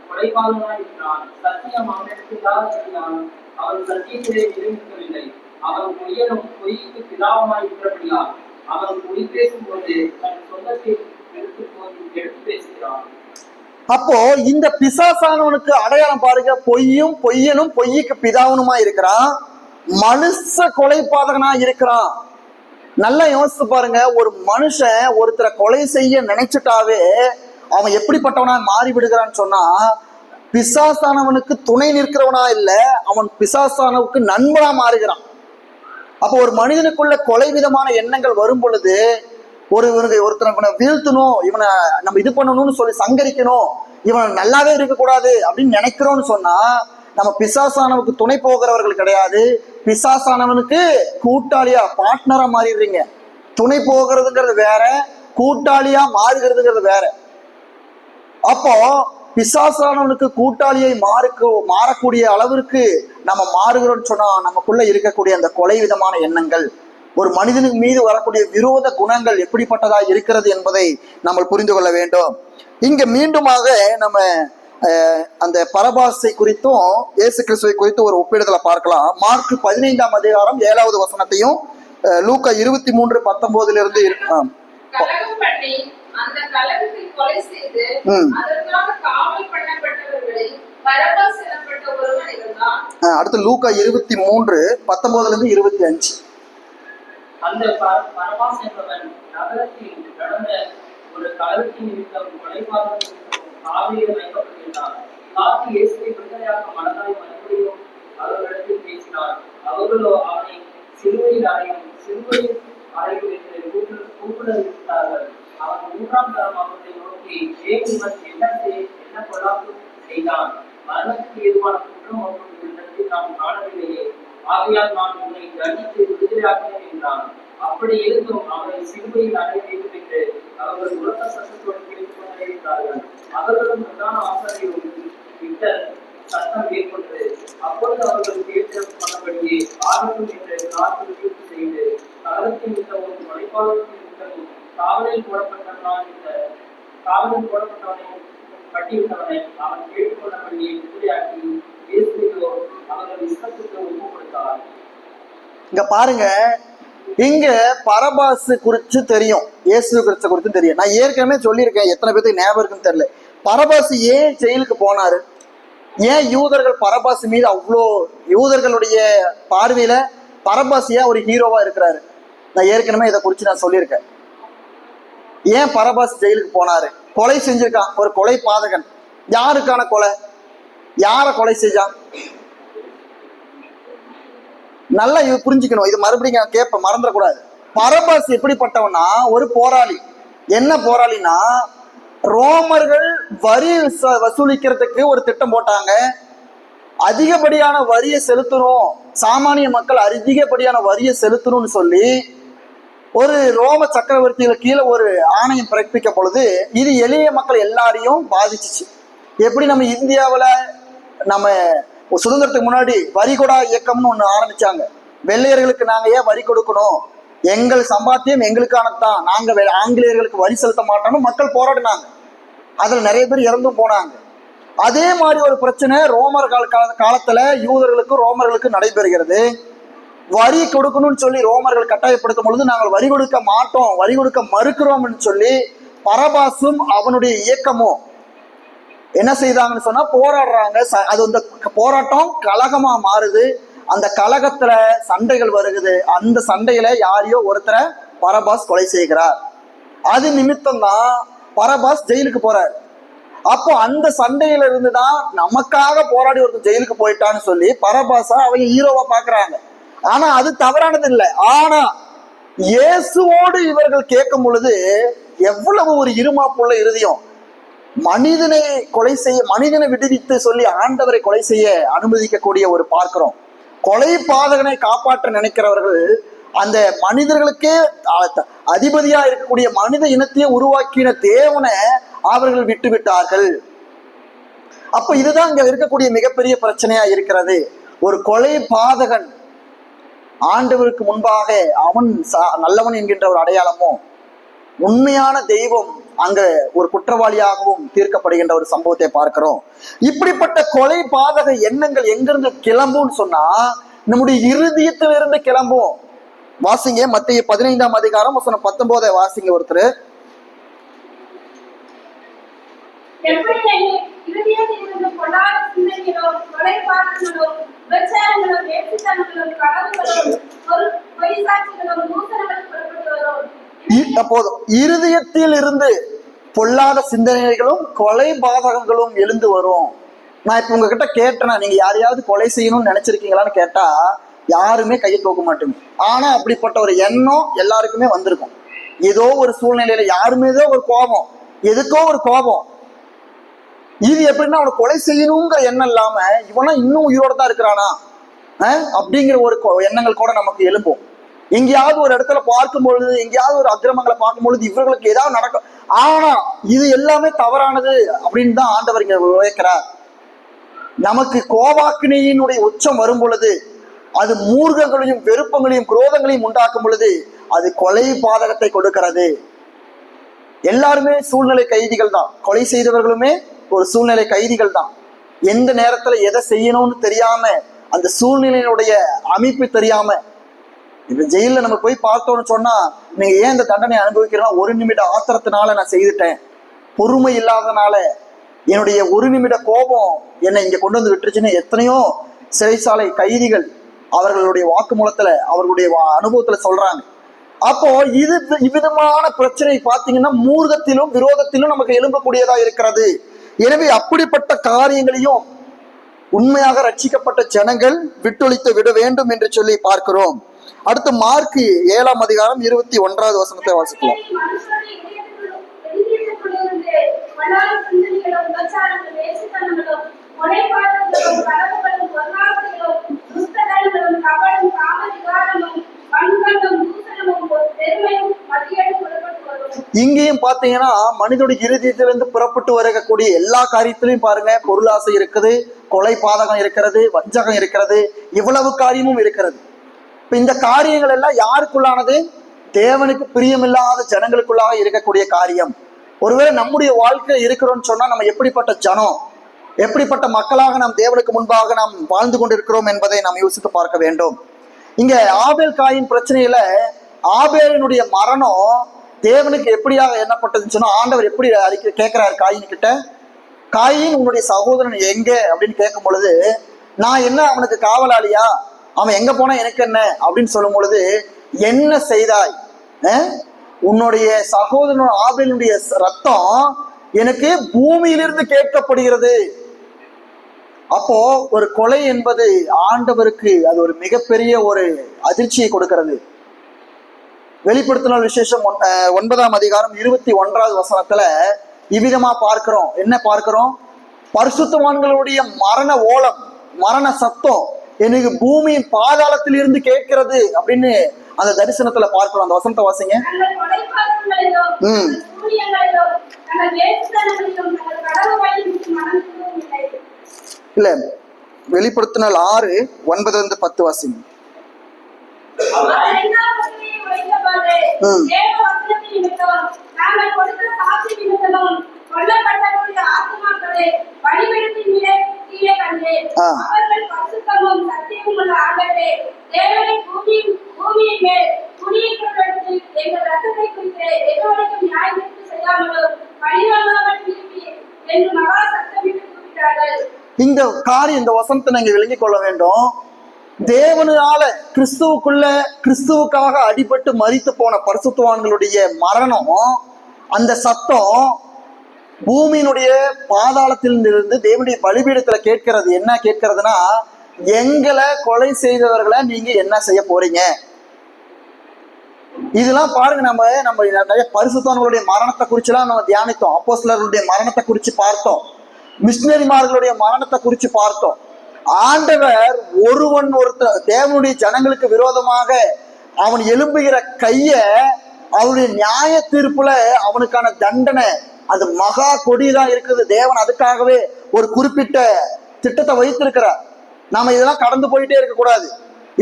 Speaker 3: கொலைபாதகனாய் இருக்கிறான். சத்தியம் அவனிடத்தில் இல்லாதபடியால் அவன் சத்தியத்திலே நிலைநிற்கவில்லை. அவன் பொய்யனும் பொய்க்கு பிதாவுமாய் இருக்கிறபடியால் அவன் பொய் பேசும்போது தன் சொந்தத்தை எடுத்து பேசுகிறான்.
Speaker 1: அப்போ இந்த பிசாசானவனுக்கு அடையாளம் பாருங்க, பொய்யனும் பொய்க்கு பிதாவனுமா இருக்கிறான், மனுஷ கொலைபாதகனா இருக்கிறான். நல்லா யோசிச்சு பாருங்க, ஒரு மனுஷன் ஒருத்தரை கொலை செய்ய நினைச்சிட்டாவே அவன் எப்படிப்பட்டவனா மாறி விடுகிறான்னு சொன்னா பிசாசானவனுக்கு துணை நிற்கிறவனா இல்ல, அவன் பிசாசானவுக்கு நண்பனா மாறுகிறான். அப்போ ஒரு மனிதனுக்குள்ள கொலை விதமான எண்ணங்கள் வரும் பொழுது ஒருத்தனை வீழ்த்தணும், இவனை நம்ம இது பண்ணணும்னு சொல்லி சங்கரிக்கணும், இவன் நல்லாவே இருக்கக்கூடாது அப்படின்னு நினைக்கிறோம்னு சொன்னா நம்ம பிசாசானவுக்கு துணை போகிறவர்கள் கிடையாது, பிசாசானவனுக்கு கூட்டாளியா பார்ட்னரா மாறிடுறீங்க. துணை போகிறதுங்கிறது வேற, கூட்டாளியா மாறுகிறதுங்கிறது வேற. அப்போ பிசாசானவனுக்கு கூட்டாளியை மாறக்கூடிய அளவிற்கு நம்ம மாறுகிறோம்னு சொன்னா நமக்குள்ள இருக்கக்கூடிய அந்த கொலை விதமான எண்ணங்கள், ஒரு மனிதனுக்கு மீது வரக்கூடிய விரோத குணங்கள் எப்படிப்பட்டதா இருக்கிறது என்பதை நம்ம புரிந்து கொள்ள வேண்டும். இங்க மீண்டுமாக நம்ம அந்த பரபாசை குறித்தும் இயேசு கிறிஸ்துவை குறித்தும் ஒரு ஒப்பிடுதலை பார்க்கலாம். மார்க் 15ஆம் அதிகாரம் 7வது வசனத்தையும் லூக்கா 23:19
Speaker 2: கலகம் பண்ணி அந்த கலகத்தை கொலை செய்து அதற்காக காவல் பண்ணப்பட்டவர்களை பரபாஸ் எனப்பட்ட ஒருவன் இருந்தான்.
Speaker 1: அடுத்து லூக்கா 23:19-25.
Speaker 3: அந்த பரபாஸ் என்பவன் நகரத்தில் நடந்த ஒரு கலகத்தின் நிமித்தம் கொலைபாதகம் ஆவியில் வைக்கப்பட்டிருந்தார். காத்து இயேசுவை விடுதலையாக மனதாய் மறுபடியும் அவர்களிடத்தில் பேசினார். அவர்களோ அவனை சிலுவையில் அறையும் என்று கூப்பிடுகிறார்கள். அவன் 3ஆம் தரம் அவர்களை நோக்கி, இவன் என்ன கொல்லாப்பு செய்தான்? மரணத்துக்கு எதுவான குற்றம் அவர்களுக்கு நாம் காணவில்லையே, ஆகையால் நான் உன்னை தண்டித்து விடுதலையாக்கினேன் என்றான். அப்படி இருந்தும் அவரை சிலுவையில் அறை வேண்டும் என்று அவர்கள் உலக சத்தத்தோடு கேட்டுக் கொண்டிருந்தார்கள். அவர்களும் பிரதான ஆசாரியரும் விட்ட சத்தம் ஏற்பட்டது. அப்பொழுது அவர்கள் கேட்டு சொன்னபடியே ஆகட்டும் என்று காத்து தீர்ப்பு செய்து கலகத்தின் மிகவும் மலைப்பாளத்தின் மிகவும் காவலில் போடப்பட்டவனை கட்டிவிட்டவனை அவன் கேட்டுக்கொண்டபடியே விடுதலையாக்கி இயேசுவையோ அவர்கள் இஷ்டத்துக்கு ஒப்பு கொடுத்தார்.
Speaker 1: இங்க பாருங்க, இங்க பரபாசு குறித்து தெரியும், இயேசு கிறிஸ்து குறித்து தெரியும். நான் ஏற்கனவே சொல்லியிருக்கேன், எத்தனை பேருக்கு ஞாபகம் இருக்குன்னு தெரியல. பரபாசு ஏன் ஜெயிலுக்கு போனாரு? ஏன் யூதர்கள் பரபாசு மீது அவ்வளோ, யூதர்களுடைய பார்வையில பரபாஸ் ஏன் ஒரு ஹீரோவா இருக்கிறாரு? நான் ஏற்கனவே இதை குறித்து நான் சொல்லியிருக்கேன். ஏன் பரபாஸ் ஜெயிலுக்கு போனாரு? கொலை செஞ்சிருக்கான், ஒரு கொலை பாதகன். யாருக்கான கொலை? யார கொலை செஞ்சான்? நல்லா இது புரிஞ்சுக்கணும். இது மறுபடியும் நான் கேட்ப மறந்துடக்கூடாது. பரபாஸ் எப்படிப்பட்டவனா? ஒரு போராளி. என்ன போராளினா, ரோமர்கள் வரி வசூலிக்கிறதுக்கு ஒரு திட்டம் போட்டாங்க. அதிகப்படியான வரியை செலுத்தணும், சாமானிய மக்கள் அதிகப்படியான வரியை செலுத்தணும்னு சொல்லி ஒரு ரோம சக்கரவர்த்தியில கீழே ஒரு ஆணையம் பிறப்பிக்க பொழுது இது எளிய மக்கள் எல்லாரையும் பாதிச்சிச்சு. எப்படி நம்ம இந்தியாவில் நம்ம சுதந்திரத்துக்கு முன்னாடி வரிகொடா இயக்கம்னு ஒன்று ஆரம்பிச்சாங்க. வெள்ளையர்களுக்கு நாங்கள் ஏன் வரி கொடுக்கணும், எங்கள் சம்பாத்தியம் எங்களுக்கானதான், நாங்கள் ஆங்கிலேயர்களுக்கு வரி செலுத்த மாட்டோம்னு மக்கள் போராடினாங்க. அதில் நிறைய பேர் இறந்தும் போனாங்க. அதே மாதிரி ஒரு பிரச்சனை ரோமர் காலத்துல யூதர்களுக்கும் ரோமர்களுக்கும் நடைபெறுகிறது. வரி கொடுக்கணும்னு சொல்லி ரோமர்கள் கட்டாயப்படுத்தும் பொழுது நாங்கள் வரி கொடுக்க மாட்டோம், வரி கொடுக்க மறுக்கிறோம்னு சொல்லி பரபாசும் அவனுடைய இயக்கமும் என்ன செய்தாங்கன்னு சொன்னா போராடுறாங்க. அது அந்த போராட்டம் கலகமா மாறுது. அந்த கலகத்துல சண்டைகள் வருகுது. அந்த சண்டையில யாரையோ ஒருத்தரை பரபாஸ் கொலை செய்கிறார். அது நிமித்தம் தான் பரபாஸ் ஜெயிலுக்கு போறார். அப்போ அந்த சண்டையில இருந்துதான் நமக்காக போராடி ஒருத்தர் ஜெயிலுக்கு போயிட்டான்னு சொல்லி பரபாசா அவங்க ஹீரோவா பாக்குறாங்க. ஆனா அது தவறானது இல்லை. ஆனா இயேசுவோடு இவர்கள் கேட்கும் பொழுது எவ்வளவு ஒரு இருமாப்புள்ள இருதயம். மனிதனை கொலை செய்ய, மனிதனை விடுவித்து சொல்லி ஆண்டவரை கொலை செய்ய அனுமதிக்கக்கூடிய ஒரு பார்க்கிறோம். கொலை பாதகனை காப்பாற்ற நினைக்கிறவர்கள் அந்த மனிதர்களுக்கே அதிபதியா இருக்கக்கூடிய மனித இனத்தையே உருவாக்கின தேவனை அவர்கள் விட்டு விட்டார்கள். அப்ப இதுதான் இங்க இருக்கக்கூடிய மிகப்பெரிய பிரச்சனையா இருக்கிறது. ஒரு கொலை பாதகன் ஆண்டவருக்கு முன்பாக அவன் நல்லவன் என்கின்ற ஒரு அடையாளமும், உண்மையான தெய்வம் அங்க ஒரு குற்றவாளியாகவும் தீர்க்கப்படுகின்ற ஒரு சம்பவத்தை பார்க்கிறோம். இப்படிப்பட்ட கொலை பாதக எண்ணங்கள் எங்கிருந்து கிளம்பும்னு சொன்னா நம்முடைய இருதயத்திலிருந்து கிளம்பும். வாசிங்க மத்திய 15ஆம் அதிகாரம் வசனம் 19 வாசிங்க ஒருத்தர். அப்போதும் இருதயத்தில் இருந்து பொல்லாத சிந்தனைகளும் கொலை பாதகங்களும் எழுந்து வரும். நான் இப்ப உங்ககிட்ட கேட்டேன்னா, நீங்க யாரையாவது கொலை செய்யணும்னு நினைச்சிருக்கீங்களான்னு கேட்டா யாருமே கையை தூக்க மாட்டேங்க. ஆனா அப்படிப்பட்ட ஒரு எண்ணம் எல்லாருக்குமே வந்திருக்கும். ஏதோ ஒரு சூழ்நிலையில யாருமே ஏதோ ஒரு கோபம், எதுக்கோ ஒரு கோபம். இது எப்படின்னா அவனை கொலை செய்யணுங்கிற எண்ணம் இல்லாம இவனா இன்னும் உயிரோட தான் இருக்கிறானா அப்படிங்கிற ஒரு எண்ணங்கள் கூட நமக்கு எழும்பும். எங்கேயாவது ஒரு இடத்துல பார்க்கும் பொழுது, எங்கேயாவது ஒரு அக்கிரமங்களை பார்க்கும் பொழுது இவர்களுக்கு ஏதாவது நடக்கும். ஆனா இது எல்லாமே தவறானது அப்படின்னு தான் ஆண்டவர் இங்க உழைக்கிறார். நமக்கு கோபாக்கினியினுடைய உச்சம் வரும் பொழுது, அது மூர்க்கங்களையும் வெறுப்பங்களையும் குரோதங்களையும் உண்டாக்கும் பொழுது அது கொலை பாதகத்தை கொடுக்கிறது. எல்லாருமே சூழ்நிலை கைதிகள் தான். கொலை செய்தவர்களுமே ஒரு சூழ்நிலை கைதிகள் தான். எந்த நேரத்துல எதை செய்யணும்னு தெரியாம, அந்த சூழ்நிலையினுடைய அமைப்பு தெரியாம, இப்ப ஜெயில நம்ம போய் பார்த்தோம்னு சொன்னா, நீங்க ஏன் இந்த தண்டனை அனுபவிக்கிறோம்? ஒரு நிமிட ஆத்திரத்தினால நான் செய்துட்டேன், பொறுமை இல்லாதனால, என்னுடைய ஒரு நிமிட கோபம் என்னை இங்க கொண்டு வந்து விட்டுருச்சுன்னு எத்தனையோ சிறைச்சாலை கைதிகள் அவர்களுடைய வாக்குமூலத்துல, அவர்களுடைய அனுபவத்துல சொல்றாங்க. அப்போ இது இவ்விதமான பிரச்சனை பார்த்தீங்கன்னா மூர்க்கத்திலும் விரோதத்திலும் நமக்கு எழும்பக்கூடியதா இருக்கிறது. எனவே அப்படிப்பட்ட காரியங்களையும் உண்மையாக ரட்சிக்கப்பட்ட ஜனங்கள் விட்டொழித்து விட வேண்டும் என்று சொல்லி பார்க்கிறோம். அடுத்து மார்க் 7ஆம் அதிகாரம் 21வது வசனத்தை வாசிக்கலாம். இங்கேயும் பாத்தீங்கன்னா மனிதனுடைய இருதயத்திலிருந்து புறப்பட்டு வரக்கூடிய எல்லா காரியத்திலையும் பாருங்க, பொருளாசை இருக்குது, கொலை பாதகம் இருக்கிறது, வஞ்சகம் இருக்கிறது, இவ்வளவு காரியமும் இருக்கிறது. இப்ப இந்த காரியங்கள் எல்லாம் யாருக்குள்ளானது? தேவனுக்கு பிரியமில்லாத ஜனங்களுக்குள்ளாக இருக்கக்கூடிய காரியம். ஒருவேளை நம்முடைய வாழ்க்கை இருக்கிறோம்னு சொன்னா நம்ம எப்படிப்பட்ட ஜனம், எப்படிப்பட்ட மக்களாக நாம் தேவனுக்கு முன்பாக நாம் வாழ்ந்து கொண்டிருக்கிறோம் என்பதை நாம் யோசித்து பார்க்க வேண்டும். இங்க ஆபேல் காயின் பிரச்சனையில ஆபேலினுடைய மரணம் தேவனுக்கு எப்படியாக எண்ணப்பட்டதுன்னு சொன்னா, ஆண்டவர் எப்படி கேட்கிறாரு காயின் கிட்ட, காயின் உன்னுடைய சகோதரன் எங்க அப்படின்னு கேட்கும் பொழுது, நான் என்ன அவனுக்கு காவலாளியா, அவன் எங்க போனா எனக்கு என்ன அப்படின்னு சொல்லும் பொழுது, என்ன செய்தாய்? உன்னுடைய சகோதரன் ஆபேலுடைய ரத்தம் எனக்கு பூமியிலிருந்து கேட்கப்படுகிறது. அப்போ ஒரு கொலை என்பது ஆண்டவருக்கு அது ஒரு மிகப்பெரிய ஒரு அதிர்ச்சியை கொடுக்கிறது. வெளிப்படுத்தின விசேஷம் 9ஆம் அதிகாரம் 21வது வசனத்துல இவ்விதமா பார்க்கிறோம். என்ன பார்க்கிறோம்? பரிசுத்தவான்களுடைய மரண ஓலம், மரண சத்தம் எனக்கு பூமியின் பாதாளத்தில் இருந்து கேட்கிறது அப்படின்னு அந்த தரிசனத்துல பார்க்கிறோம். அந்த வசனத்தை வாசிங்க. இல்ல, வெளிப்படுத்தினால் 6:9-10 வாசிங்க. இந்த காரியம், இந்த வசனத்தை நீங்க விளங்கிக் கொள்ள வேண்டும். தேவனால கிறிஸ்துவுக்காக அடிபட்டு மரித்து போன பரிசுத்தவான்களுடைய மரணம், அந்த சத்தம் பூமியினுடைய பாதாளத்திலிருந்து தேவனுடைய பலிபீடத்துல கேட்கிறது. என்ன கேட்கிறதுனா, எங்களை கொலை செய்தவர்களை நீங்க என்ன செய்ய போறீங்க? இதெல்லாம் பாருங்க. நம்ம நிறைய பரிசுத்தவான்களுடைய மரணத்தை குறிச்சுலாம் நம்ம தியானித்தோம். அப்போஸ்தலர்களுடைய மரணத்தை குறித்து பார்த்தோம். மிஷினரிமார்களுடைய மரணத்தை குறித்து பார்த்தோம். ஆண்டவர் ஒருத்தர் தேவனுடைய ஜனங்களுக்கு விரோதமாக அவன் எழும்புகிற கைய, அவனுடைய நியாய தீர்ப்புல அவனுக்கான தண்டனை அது மகா கொடிதான் இருக்குது. தேவன் அதுக்காகவே ஒரு குறிப்பிட்ட திட்டத்தை வைத்திருக்கிறார். நாம இதெல்லாம் கடந்து போயிட்டே இருக்கக்கூடாது.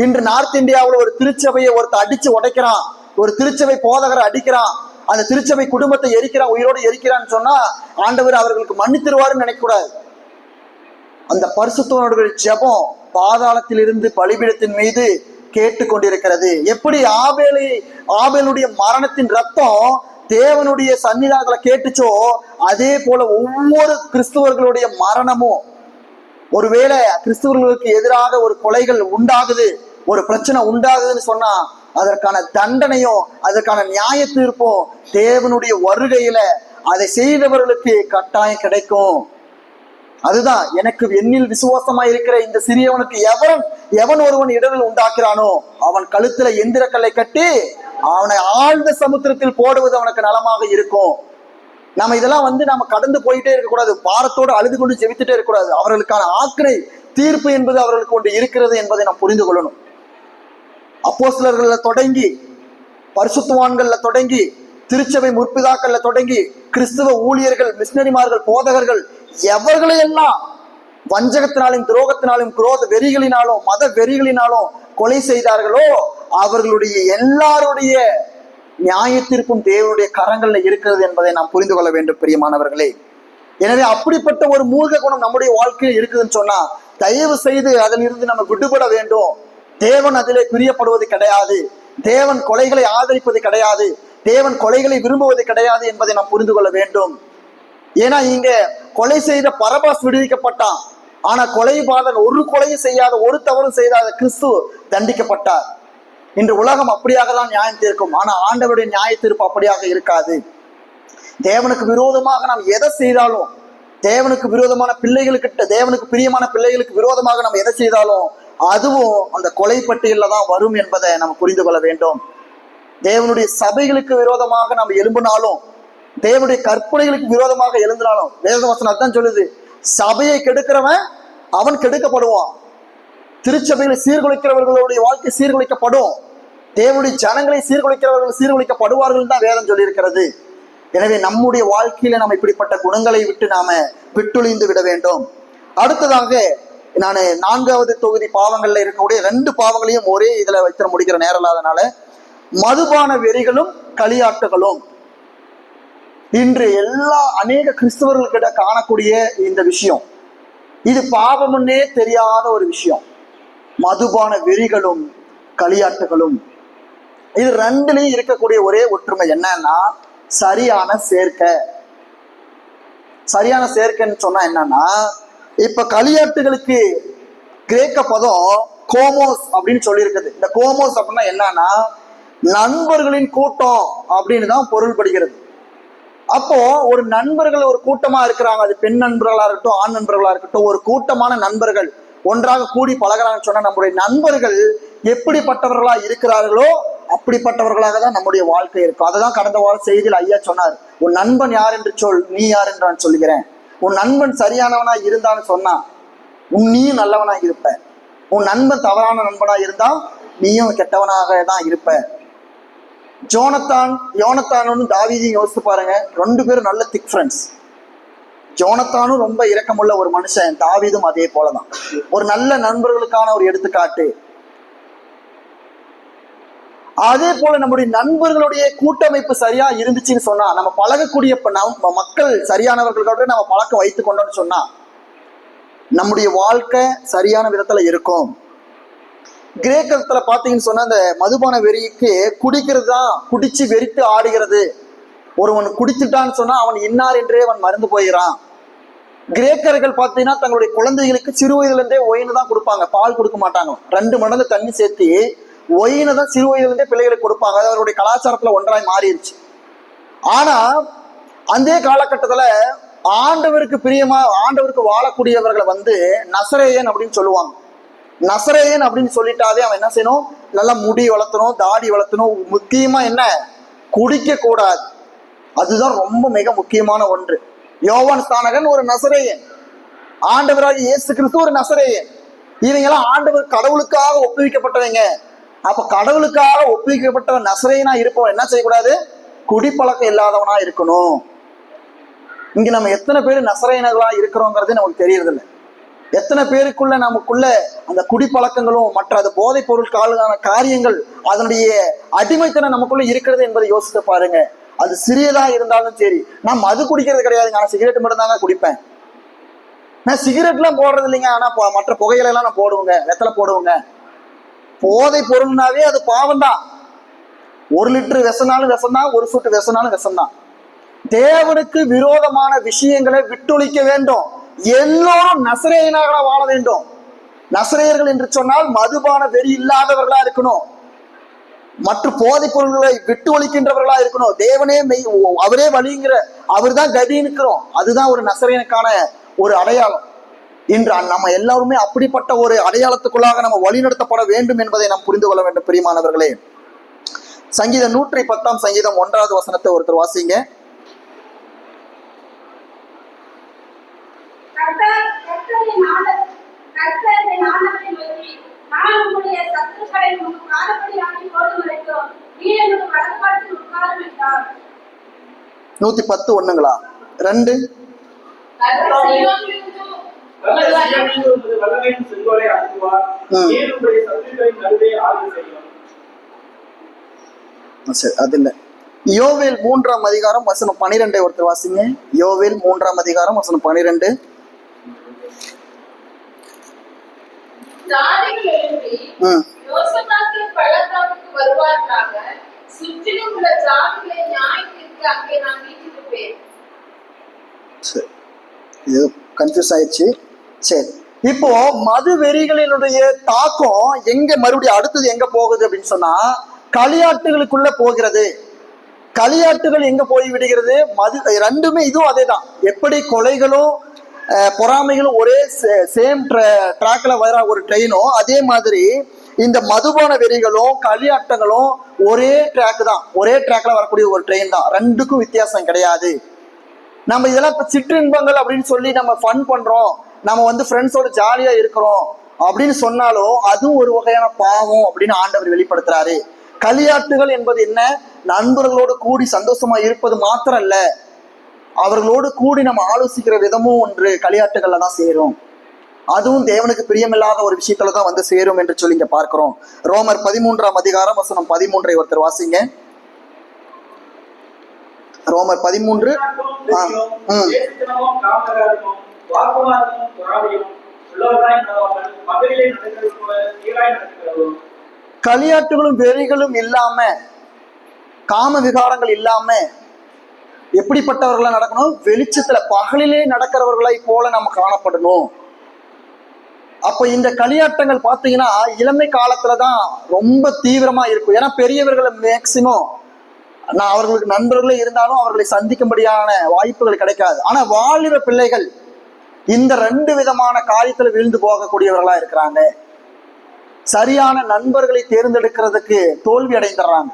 Speaker 1: இன்று நார்த் இந்தியாவில் ஒரு திருச்சபையை ஒருத்தர் அடிச்சு உடைக்கிறான், ஒரு திருச்சபை போதகரை அடிக்கிறான், அந்த திருச்சபை குடும்பத்தை எரிக்கிறான், உயிரோடு எரிக்கிறான்னு சொன்னா ஆண்டவர் அவர்களுக்கு மன்னித்திருவாருன்னு நினைக்க கூடாது. அந்த பரிசுத்தவான்களுடைய ஜெபம் பாதாளத்திலிருந்து பலிபீடத்தின் மீது கேட்டுக்கொண்டிருக்கிறது. எப்படி ஆபேலுடைய மரணத்தின் ரத்தம் தேவனுடைய சன்னிதானத்துல கேட்டுச்சோ, அதே போல ஒவ்வொரு கிறிஸ்துவர்களுடைய மரணமும், ஒருவேளை கிறிஸ்துவர்களுக்கு எதிராக ஒரு கொலைகள் உண்டாகுது, ஒரு பிரச்சனை உண்டாகுதுன்னு சொன்னா அதற்கான தண்டனையும் அதற்கான நியாய தீர்ப்பும் தேவனுடைய வருகையில அதை செய்தவர்களுக்கு கட்டாயம் கிடைக்கும். அதுதான் எனக்கு என்னில் விசுவாசமா இருக்கிற இந்த சிறியவனுக்கு எவன் ஒருவன் இடரில் உண்டாக்குறானோ அவன் கழுத்துல எந்திர கல்லை கட்டி அவனை ஆழ்ந்த சமுத்திரத்தில் போடுவது அவனுக்கு நலமாக இருக்கும். நம்ம இதெல்லாம் நம்ம கடந்து போயிட்டே இருக்கக்கூடாது. பாரத்தோடு அழுது கொண்டு ஜெபித்துட்டே இருக்கக்கூடாது. அவர்களுக்கான ஆக்கினை தீர்ப்பு என்பது அவர்களுக்கு ஒன்று இருக்கிறது என்பதை நாம் புரிந்து கொள்ளணும். அப்போஸ்தலர்கள்ல தொடங்கி, பரிசுத்தவான்கள்ல தொடங்கி, திருச்சபை முற்பிதாக்கள்ல தொடங்கி, கிறிஸ்துவ ஊழியர்கள், மிஷினரிமார்கள், போதகர்கள் எவர்களையெல்லாம் வஞ்சகத்தினாலும் துரோகத்தினாலும் குரோத வெறிகளினாலும் மத வெறிகளினாலும் கொலை செய்தார்களோ அவர்களுடைய எல்லாருடைய நியாய தீர்ப்பும் தேவனுடைய கரங்கள்ல இருக்கிறது என்பதை நாம் புரிந்து கொள்ள வேண்டும் பிரியமானவர்களே. எனவே அப்படிப்பட்ட ஒரு மூழ்க குணம் நம்முடைய வாழ்க்கையில் இருக்குதுன்னு சொன்னா தயவு செய்து அதில் இருந்து நம்ம விடுபட வேண்டும். தேவன் அதிலே பிரியப்படுவது கிடையாது. தேவன் கொலைகளை ஆதரிப்பது கிடையாது. தேவன் கொலைகளை விரும்புவது கிடையாது என்பதை நாம் புரிந்து கொள்ள வேண்டும். ஏன்னா இங்க கொலை செய்த பரபாஸ் விடுவிக்கப்பட்டான். ஆனா கொலைபாதன் ஒரு கொலையும் செய்யாத, ஒரு தவறும் செய்யாத கிறிஸ்து தண்டிக்கப்பட்டார். இன்று உலகம் அப்படியாக தான் நியாயம் தீர்க்கும். ஆனா ஆண்டவருடைய நியாய தீர்ப்பு அப்படியாக இருக்காது. தேவனுக்கு விரோதமாக நாம் எதை செய்தாலும், தேவனுக்கு விரோதமான பிள்ளைகளுக்கிட்ட, தேவனுக்கு பிரியமான பிள்ளைகளுக்கு விரோதமாக நம்ம எதை செய்தாலும் அதுவும் அந்த கொலை பட்டியல்ல தான் வரும் என்பதை நம்ம புரிந்து கொள்ள வேண்டும். தேவனுடைய சபைகளுக்கு விரோதமாக நம்ம எழும்பினாலும், தேவனுடைய கற்பனைகளுக்கு விரோதமாக எழுந்தினாலும் வேதவசனம் அதான் சொல்லுது, சபையை கெடுக்கிறவன் அவன் கெடுக்கப்படுவான். திருச்சபைகளை சீர்குலைக்கிறவர்களுடைய வாழ்க்கை சீர்குலைக்கப்படும். தேவனுடைய ஜனங்களை சீர்குலைக்கிறவர்கள் சீர்குலைக்கப்படுவார்கள் தான் வேதம் சொல்லியிருக்கிறது. எனவே நம்முடைய வாழ்க்கையில நம்ம இப்படிப்பட்ட குணங்களை விட்டு நாம விட்டொழிந்து விட வேண்டும். அடுத்ததாக நான் 4வது தொகுதி பாவங்கள்ல இருக்கக்கூடிய 2 பாவங்களையும் ஒரே இதுல வைத்திர முடிக்கிற நேரம் இல்லாதனால, மதுபான வெறிகளும் களியாட்டுகளும். இன்று அநேக கிறிஸ்தவர்கள்கிட்ட காணக்கூடிய இந்த விஷயம், இது பாவம்னே தெரியாத ஒரு விஷயம். மதுபான வெறிகளும் களியாட்டுகளும். இது 2லயும் இருக்கக்கூடிய ஒரே ஒற்றுமை என்னன்னா சரியான சேர்க்கை. சரியான சேர்க்கைன்னு சொன்னா என்னன்னா, இப்ப களியாட்டுகளுக்கு கிரேக்க பதம் கோமோஸ் அப்படின்னு சொல்லியிருக்குது. இந்த கோமோஸ் அப்படின்னா என்னன்னா நண்பர்களின் கூட்டம் அப்படின்னு தான் பொருள்படுகிறது. அப்போ ஒரு நண்பர்கள் ஒரு கூட்டமா இருக்கிறாங்க, அது பெண் நண்பர்களா இருக்கட்டும் ஆண் நண்பர்களா இருக்கட்டும், ஒரு கூட்டமான நண்பர்கள் ஒன்றாக கூடி பழகிறான்னு சொன்னா நம்முடைய நண்பர்கள் எப்படிப்பட்டவர்களா இருக்கிறார்களோ அப்படிப்பட்டவர்களாக தான் நம்முடைய வாழ்க்கை இருக்கும். அதுதான் கடந்த வார செய்தியில் ஐயா சொன்னார், உன் நண்பன் யார் என்று சொல், நீ யார் என்று நான் சொல்லுகிறேன். உன் நண்பன் சரியானவனா இருந்தான்னு சொன்னா நீயும் நல்லவனா இருப்ப. உன் நண்பன் தவறான நண்பனா இருந்தா நீயும் கெட்டவனாக தான் இருப்ப. யோனத்தானும் தாவீதையும் யோசித்து பாருங்க, 2 பேரும் நல்ல திக் ஃப்ரெண்ட்ஸ். யோனத்தானும் ரொம்ப இரக்கமுள்ள ஒரு மனுஷன், தாவீதும் அதே போலதான் ஒரு நல்ல நண்பர்களுக்கான ஒரு எடுத்துக்காட்டு. அதே போல நம்முடைய நண்பர்களுடைய கூட்டமைப்பு சரியா இருந்துச்சுன்னு சொன்னா, நம்ம பழகக்கூடிய மக்கள் சரியானவர்களோட நம்ம பழக்கம் வைத்து கொண்டோம்னு சொன்னா நம்முடைய வாழ்க்கை சரியான விதத்துல இருக்கும். கிரேக்கத்துல பாத்தீங்கன்னு சொன்னா அந்த மதுபான வெறிக்கு குடிக்கிறது தான், குடிச்சு வெறித்து ஆடுகிறது. ஒருவன் குடிச்சுட்டான்னு சொன்னா அவன் இன்னார் என்றே அவன் மறந்து போயிடான். கிரேக்கர்கள் பார்த்தீங்கன்னா தங்களுடைய குழந்தைகளுக்கு சிறு வயதுல இருந்தே ஒயின்னு தான் கொடுப்பாங்க, பால் கொடுக்க மாட்டாங்க. 2 மடங்கு தண்ணி சேர்த்து ஒயினை தான் சிறு வயதுல இருந்தே பிள்ளைகளுக்கு கொடுப்பாங்க. அது அவருடைய கலாச்சாரத்துல ஒன்றாய் மாறிடுச்சு. ஆனா அந்த காலகட்டத்துல ஆண்டவருக்கு பிரியமா ஆண்டவருக்கு வாழக்கூடியவர்களை நசரேயன் அப்படின்னு சொல்லுவாங்க. நசரேயன் அப்படின்னு சொல்லிட்டாவே அவன் என்ன செய்யணும், நல்லா முடி வளர்த்தணும், தாடி வளர்த்தணும். முக்கியமா என்ன, குடிக்க கூடாது. அதுதான் ரொம்ப மிக முக்கியமான ஒன்று. யோவான் ஸ்நானகன் ஒரு நசரேயன், ஆண்டவராகிய இயேசு கிறிஸ்து ஒரு நசரேயன். இவங்கெல்லாம் ஆண்டவர் கடவுளுக்காக ஒப்புவிக்கப்பட்டவங்க. அப்ப கடவுளுக்காக ஒப்புவிக்கப்பட்டவன் நசரேயனா இருப்பவன் என்ன செய்யக்கூடாது, குடிப்பழக்கம் இல்லாதவனா இருக்கணும். இங்க நம்ம எத்தனை பேர் நசரேயனர்களா இருக்கிறோங்கிறது நமக்கு தெரியறதில்லை. எத்தனை பேருக்குள்ள நமக்குள்ள அந்த குடிப்பழக்கங்களும் மற்ற அது போதைப் பொருட்கான காரியங்கள் அதனுடைய அடிமைத்தனம் நமக்குள்ள இருக்கிறது என்பதை யோசித்து பாருங்க. அது சிறியதா இருந்தாலும் சரி, நான் மது குடிக்கிறது கிடையாதுங்க, ஆனா சிகரெட் மட்டும் தாங்க குடிப்பேன். நான் சிகரெட்லாம் போடுறது இல்லைங்க, ஆனா மற்ற புகையில எல்லாம் நான் போடுவேங்க, வெத்தலை போடுவேங்க. போதை பொருள்னாவே அது பாவம் தான். 1 லிட்டர் விஷனாலும் விஷம்தான், 1 சொட்டு விஷனாலும் விஷம்தான். தேவனுக்கு விரோதமான விஷயங்களை விட்டொழிக்க வேண்டும். எல்லோரும் நசரேயனாக வாழ வேண்டும். நசரேயர்கள் என்று சொன்னால் மதுபான வெறி இல்லாதவர்களா இருக்கணும், மற்ற போதைப் பொருள்களை விட்டு ஒழிக்கின்றவர்களா இருக்கணும். தேவனே அவரே வழிங்கிற அவர் தான் கதி இருக்கிறோம். அதுதான் ஒரு நசரேயனுக்கான ஒரு அடையாளம். இன்று நம்ம எல்லாருமே அப்படிப்பட்ட ஒரு அடையாளத்துக்குள்ளாக நம்ம வழிநடத்தப்பட வேண்டும் என்பதை நாம் புரிந்து கொள்ள வேண்டும். பிரியமானவர்களே, சங்கீதம் 110 சங்கீதம் 1வது வசனத்தை ஒருத்தர் வாசிங்க.
Speaker 2: நான் உம்முடைய சத்துருக்களை உமக்கு காலப்படியாக்கி போடும் வரைக்கும் நீர் எனக்கு வலதுபார்த்தில் உட்காரும் என்றார்.
Speaker 1: 110 ஒண்ணுங்களா 2 சரி, அது இல்ல. யோவேல் 3ஆம் அதிகாரம் வசனம் 12 ஒருத்தர் வாசிங்க. யோவேல் 3ஆம் அதிகாரம் வசனம் 12.
Speaker 2: ஜாதிகள் எழும்பி யோசபாத்தின் பள்ளத்தாக்குக்கு வருவார்களாக, சுற்றிலும் உள்ள ஜாதிகளை நியாயத்திற்கு அங்கே நான் வீட்டிருப்பேன்.
Speaker 1: சரி, இது கன்ஃபியூஸ் ஆயிடுச்சு. சரி, இப்போ மது வெறிகளினுடைய தாக்கம் எங்க மறுபடியும் அடுத்தது எங்க போகுது அப்படின்னு சொன்னா களியாட்டுகளுக்குள்ள போகிறது. களியாட்டுகள் எங்க போய் விடுகிறது, மது ரெண்டுமே இதுவும் அதே தான். எப்படி கொலைகளும் பொறாமைகளும் ஒரே சேம் ட்ராக்ல வர ஒரு ட்ரெயினோ, அதே மாதிரி இந்த மதுபான வெறிகளும் களியாட்டங்களும் ஒரே ட்ராக் தான், ஒரே ட்ராக்ல வரக்கூடிய ஒரு ட்ரெயின் தான். ரெண்டுக்கும் வித்தியாசம் கிடையாது. நம்ம இதெல்லாம் இப்ப சிற்றின்பங்கள் அப்படின்னு சொல்லி நம்ம ஃபன் பண்றோம், நம்ம ஃப்ரெண்ட்ஸோட ஜாலியா இருக்கிறோம் அப்படின்னு சொன்னாலும் அதுவும் ஒரு வகையான பாவம் அப்படின்னு ஆண்டவர் வெளிப்படுத்துறாரு. களியாட்டுகள் என்பது என்ன, நண்பர்களோடு கூடி சந்தோஷமா இருப்பது மாத்திரம் அல்ல, அவர்களோடு கூடி நம்ம ஆலோசிக்கிற விதமும் ஒன்று களியாட்டுகள்ல தான் சேரும். அதுவும் தேவனுக்கு பிரியமில்லாத ஒரு விஷயத்துல தான் சேரும் என்று சொல்லி இங்க பார்க்கிறோம். ரோமர் 13ஆம் அதிகாரம் வசனம் 13 ஒருத்தர் வாசிங்க. ரோமர் 13. களியாட்டுகளும் வெறிகளும் இல்லாம, காம விகாரங்கள் இல்லாம எப்படிப்பட்டவர்களா நடக்கணும், வெளிச்சத்துல பகலிலே நடக்கிறவர்களை போல நம்ம காணப்படணும். அப்ப இந்த களியாட்டங்கள் பாத்தீங்கன்னா இளமை காலத்துலதான் ரொம்ப தீவிரமா இருக்கும். ஏன்னா பெரியவர்களை மேக்சிமம் நான் அவர்களுக்கு நண்பர்களே இருந்தாலும் அவர்களை சந்திக்கும்படியான வாய்ப்புகள் கிடைக்காது. ஆனா வாலிப பிள்ளைகள் இந்த 2 விதமான காரியத்துல வீழ்ந்து போகக்கூடியவர்களா இருக்கிறாங்க. சரியான நண்பர்களை தேர்ந்தெடுக்கிறதுக்கு தோல்வி அடைந்துடுறாங்க.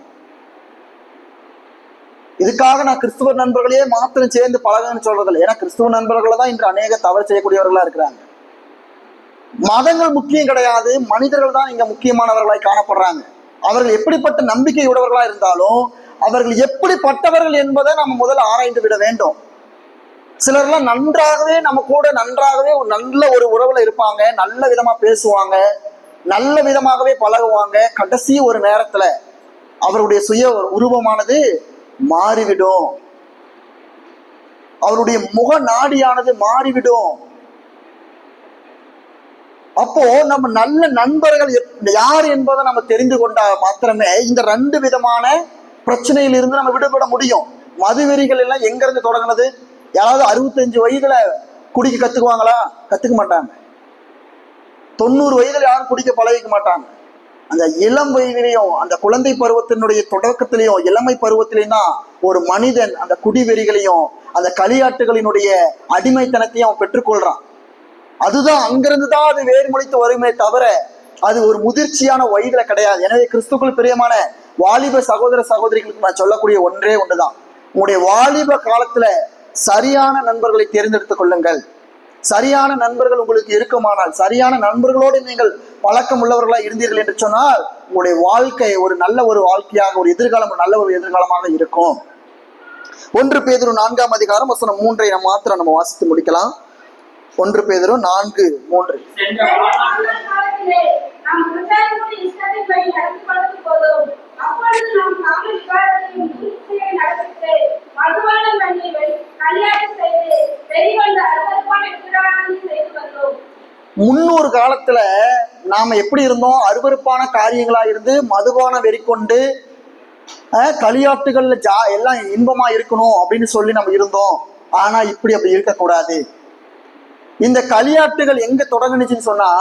Speaker 1: இதுக்காக நான் கிறிஸ்துவ நண்பர்களே மாத்திரம் சேர்ந்து பழகுன்னு சொல்றதில்லை. ஏன்னா கிறிஸ்துவ நண்பர்களை தான் இன்று அநேக தவறு செய்யக்கூடியவர்களா இருக்கிறாங்க. மதங்கள் முக்கியம் கிடையாது, மனிதர்கள் தான் இங்க முக்கியமானவர்களாய் காணப்படுறாங்க. அவர்கள் எப்படிப்பட்ட நம்பிக்கை உடையவர்களா இருந்தாலும் அவர்கள் எப்படிப்பட்டவர்கள் என்பதை நம்ம முதல்ல ஆராய்ந்து விட வேண்டும். சிலர்லாம் நன்றாகவே நம்ம கூட நன்றாகவே ஒரு நல்ல ஒரு உறவுல இருப்பாங்க, நல்ல விதமா பேசுவாங்க, நல்ல விதமாகவே பழகுவாங்க. கடைசி ஒரு நேரத்துல அவருடைய சுய உருவமானது மாறிவிடும், அவருடைய முக நாடியானது மாறிவிடும். அப்போ நம்ம நல்ல நண்பர்கள் யார் என்பதை நம்ம தெரிந்து கொண்டா மாத்திரமே இந்த 2 விதமான பிரச்சனையிலிருந்து நம்ம விடுபட முடியும். மதுவெறிகள் எல்லாம் எங்க இருந்து தொடங்கினது? யாராவது 65 வயதுல குடிக்க கத்துக்குவாங்களா? கத்துக்க மாட்டாங்க. 90 வயதுல யாரும் குடிக்க பழகிக்க மாட்டாங்க. அந்த இளம் வயதிலையும் அந்த குழந்தை பருவத்தினுடைய தொடக்கத்திலையும் இளமை பருவத்திலையும் தான் ஒரு மனிதன் அந்த குடிவெறிகளையும் அந்த களியாட்டுகளினுடைய அடிமைத்தனத்தையும் அவன் பெற்றுக்கொள்றான். அதுதான் அங்கிருந்து தான் அது வேறுமுளைத்து வருமே தவிர அது ஒரு முதிர்ச்சியான வயதுல கிடையாது. எனவே கிறிஸ்துக்குள் பிரியமான வாலிப சகோதர சகோதரிகளுக்கு நான் சொல்லக்கூடிய ஒன்றே ஒன்றுதான், உங்களுடைய வாலிப காலத்துல சரியான நண்பர்களை தேர்ந்தெடுத்துக் கொள்ளுங்கள். சரியான நண்பர்கள் உங்களுக்கு இருக்குமானால், சரியான நண்பர்களோடு நீங்கள் பழக்கம் உள்ளவர்களாக இருந்தீர்கள் என்று சொன்னால் உங்களுடைய வாழ்க்கை ஒரு நல்ல ஒரு வாழ்க்கையாக, ஒரு எதிர்காலம் நல்ல ஒரு எதிர்காலமாக இருக்கும். 1 பேதுரு 4ஆம் அதிகாரம் வசனம் 3 நம்ம மாத்திரம் நம்ம வாசித்து முடிக்கலாம். 1 பேதுரு 4:3. முன்னொரு காலத்துல நாம எப்படி இருந்தோம்? அருவருப்பான காரியங்களா இருந்து மதுபான வெறி கொண்டு களியாட்டுகள்ல எல்லாம் இன்பமா இருக்கணும் அப்படின்னு சொல்லி நம்ம இருந்தோம். ஆனா அப்படி இருக்கக்கூடாது. இந்த களியாட்டுகள் எங்க தொடங்குனுச்சுன்னு சொன்னா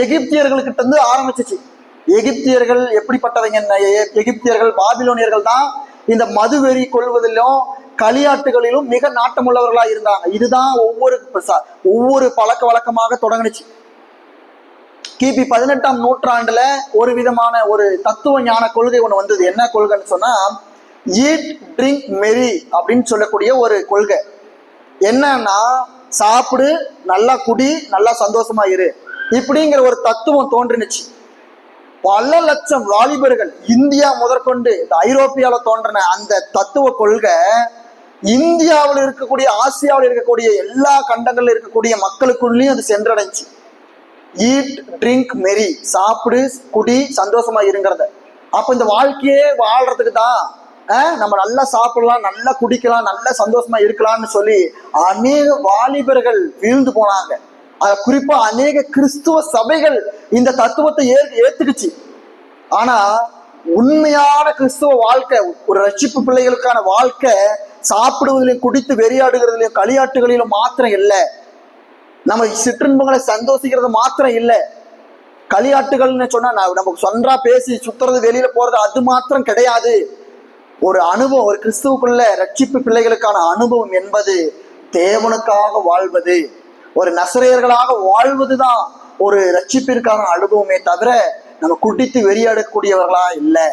Speaker 1: எகிப்தியர்கள்கிட்ட இருந்து ஆரம்பிச்சிச்சு. எகிப்தியர்கள் எப்படிப்பட்டவங்க? எகிப்தியர்கள் பாபிலோனியர்கள் தான் இந்த மதுவெறி கொள்வதிலும் களியாட்டுகளிலும் மிக நாட்டமுள்ளவர்களா இருந்தாங்க. இதுதான் ஒவ்வொரு பழக்க வழக்கமாக தொடங்குனுச்சு. கிபி 18ஆம் நூற்றாண்டுல ஒரு விதமான ஒரு தத்துவ ஞான கொள்கை ஒண்ணு வந்தது. என்ன கொள்கைன்னு சொன்னா ஈட் ட்ரிங்க் மெரி அப்படின்னு சொல்லக்கூடிய ஒரு கொள்கை. என்னன்னா சாப்பிடு, நல்லா குடி, நல்லா சந்தோஷமா இரு, இப்படிங்கிற ஒரு தத்துவம் தோன்றினுச்சு. பல லட்சம் வாலிபர்கள் இந்தியா முதற்கொண்டு ஐரோப்பியாவில் தோன்றின அந்த தத்துவ கொள்கை இந்தியாவில் இருக்கக்கூடிய, ஆசியாவில் இருக்கக்கூடிய எல்லா கண்டங்களில் இருக்கக்கூடிய மக்களுக்குள்ளேயும் அது சென்றடைஞ்சு. ஈட் ட்ரிங்க் மெரி, சாப்பிடு குடி சந்தோஷமா இருங்கிறத. அப்ப இந்த வாழ்க்கையே வாழ்றதுக்கு தான் நம்ம நல்லா சாப்பிடலாம், நல்லா குடிக்கலாம், நல்லா சந்தோஷமா இருக்கலாம்னு சொல்லி அநேக வாலிபர்கள் வீழ்ந்து போனாங்க. குறிப்பா அநேக கிறிஸ்துவ சபைகள் இந்த தத்துவத்தை ஏத்துக்குச்சு. ஆனா உண்மையான கிறிஸ்துவ வாழ்க்கை, ஒரு ரட்சிப்பு பிள்ளைகளுக்கான வாழ்க்கை சாப்பிடுவதிலையும் குடித்து வெறியாடுகிறதுலையும் களியாட்டுகளிலும் மாத்திரம் இல்லை, நம்ம சிற்றின்பங்களை சந்தோஷிக்கிறது மாத்திரம் இல்லை. களியாட்டுகள்னு சொன்னா நமக்கு சொன்றா பேசி சுத்துறது வெளியில போறது அது மாத்திரம் கிடையாது. ஒரு அனுபவம், ஒரு கிறிஸ்துவுக்குள்ள ரட்சிப்பு பிள்ளைகளுக்கான அனுபவம் என்பது தேவனுக்காக வாழ்வது, ஒரு நசரேயர்களாக வாழ்வதுதான் ஒரு ரட்சிப்பிற்கான அனுபவமே தவிர நம்ம குடித்து வெறியாடக்கூடியவர்களா இல்லை.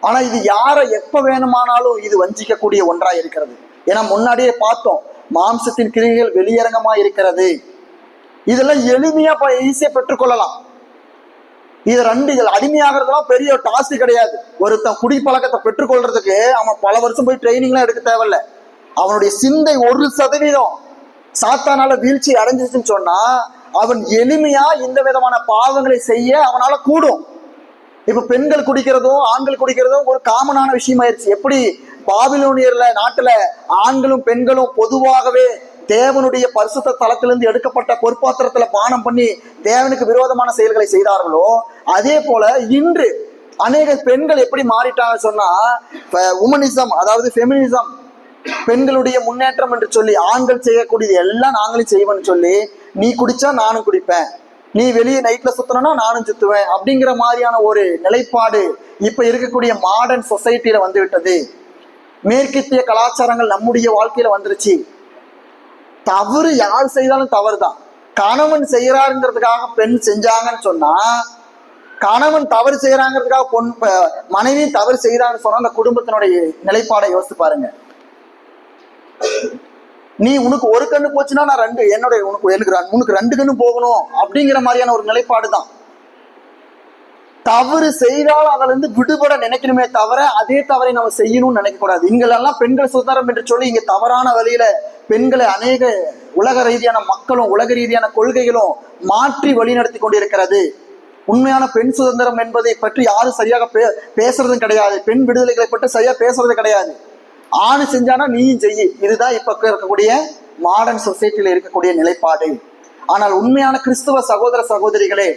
Speaker 1: ஆனா இது யாரை எப்ப வேணுமானாலும் இது வஞ்சிக்கக்கூடிய ஒன்றா இருக்கிறது. ஏன்னா முன்னாடியே பார்த்தோம், மாம்சத்தின் கிரிகைகள் வெளியரங்கமா இருக்கிறது. இதெல்லாம் எளிமையா ஈஸியா பெற்றுக்கொள்ளலாம். இதில் அடிமையாகிறதுலாம் பெரிய டாஸ்க் கிடையாது. ஒருத்தன் குடிப்பழக்கத்தை பெற்றுக்கொள்றதுக்கு அவன் பல வருஷம் போய் ட்ரைனிங்லாம் எடுக்க தேவையில்ல. அவனுடைய சிந்தை 1% சாத்தானால வீழ்ச்சி அடைஞ்சிச்சுன்னு சொன்னா அவன் எளிமையா இந்த விதமான பாவங்களை செய்ய அவனால கூடும். இப்ப பெண்கள் குடிக்கிறதும் ஆண்கள் குடிக்கிறதும் ஒரு காமனான விஷயம் ஆயிடுச்சு. எப்படி பாபிலோனியர்ல நாட்டுல ஆண்களும் பெண்களும் பொதுவாகவே தேவனுடைய பரிசுத்த தலத்திலிருந்து எடுக்கப்பட்ட பொற்பாத்திரத்துல பானம் பண்ணி தேவனுக்கு விரோதமான செயல்களை செய்தார்களோ, அதே போல இன்று அநேக பெண்கள் எப்படி மாறிட்டாங்கன்னு சொன்னா உமனிசம், அதாவது ஃபெமினிசம், பெண்களுடைய முன்னேற்றம் என்று சொல்லி ஆண்கள் செய்யக்கூடியது எல்லாம் நாங்களும் செய்வோம்னு சொல்லி நீ குடிச்சா நானும் குடிப்பேன், நீ வெளியே நைட்ல சுத்தணும்னா நானும் சுத்துவேன் அப்படிங்கிற மாதிரியான ஒரு நிலைப்பாடு இப்ப இருக்கக்கூடிய மாடர்ன் சொசைட்டில வந்து விட்டது. மேற்கத்திய கலாச்சாரங்கள் நம்முடைய வாழ்க்கையில வந்துருச்சு. தவறு யார் செய்தாலும் தவறு தான். கணவன் செய்யறாருங்கிறதுக்காக பெண் செஞ்சாங்கன்னு சொன்னா, கணவன் தவறு செய்யறாங்கிறதுக்காக மனைவி தவறு செய்யறாங்கன்னு சொன்னா அந்த குடும்பத்தினுடைய நிலைப்பாடை யோசித்து பாருங்க. நீ உனக்கு ஒரு கண்ணு போச்சுன்னா நான் ரெண்டு, உனக்கு ரெண்டு கண்ணு போகணும் அப்படிங்கிற மாதிரியான ஒரு நிலைப்பாடு தான். தவறு செய்தால் அதுல இருந்து விடுபட நினைக்கணுமே தவிர அதே தவறை நம்ம செய்யணும்னு நினைக்க கூடாது. இங்கெல்லாம் பெண்கள் சுதந்திரம் என்று சொல்லி இங்க தவறான வழியில பெண்களை அநேக உலக ரீதியான மக்களும் உலக ரீதியான கொள்கைகளும் மாற்றி வழிநடத்தி கொண்டிருக்கிறது. உண்மையான பெண் சுதந்திரம் என்பதை பற்றி யாரும் சரியாக பேசுறதும் கிடையாது. பெண் விடுதலைகளை பற்றி சரியா பேசுறது கிடையாது. ஆணு செஞ்சானா நீயும் செய்யி, இதுதான் இப்ப இருக்கக்கூடிய மாடர்ன் சொசைட்டில இருக்கக்கூடிய நிலைப்பாடு. ஆனால் உண்மையான கிறிஸ்துவ சகோதர சகோதரிகளே,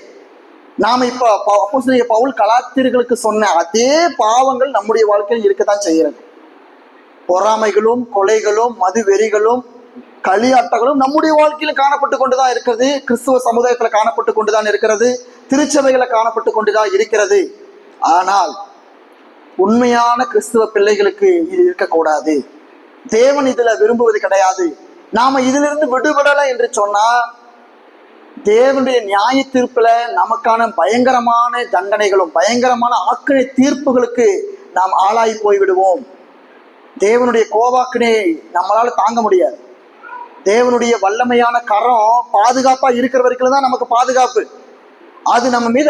Speaker 1: நாம இப்ப அப்போஸ்தலனாகிய பவுல் கலாத்தியர்களுக்கு சொன்ன அதே பாவங்கள் நம்முடைய வாழ்க்கையில் இருக்கத்தான் செய்கிறது. பொறாமைகளும் கொலைகளும் மது வெறிகளும் களியாட்டங்களும் நம்முடைய வாழ்க்கையில காணப்பட்டு கொண்டுதான் இருக்கிறது. கிறிஸ்துவ சமுதாயத்துல காணப்பட்டு கொண்டுதான் இருக்கிறது. திருச்சபைகளை காணப்பட்டு கொண்டுதான் இருக்கிறது. ஆனால் உண்மையான கிறிஸ்துவ பிள்ளைகளுக்கு இது இருக்கக்கூடாது. தேவன் இதுல விரும்புவது கிடையாது. நாம இதுல இருந்து விடுபடலை என்று சொன்னா தேவனுடைய நியாய தீர்ப்புல நமக்கான பயங்கரமான தண்டனைகளும் பயங்கரமான ஆக்கினை தீர்ப்புகளுக்கு நாம் ஆளாகி போய்விடுவோம். தேவனுடைய கோபாக்கினையை நம்மளால தாங்க முடியாது. தேவனுடைய வல்லமையான கரம் பாதுகாப்பா இருக்கிற வரைக்கும் தான் நமக்கு பாதுகாப்பு. அது நம்ம மீது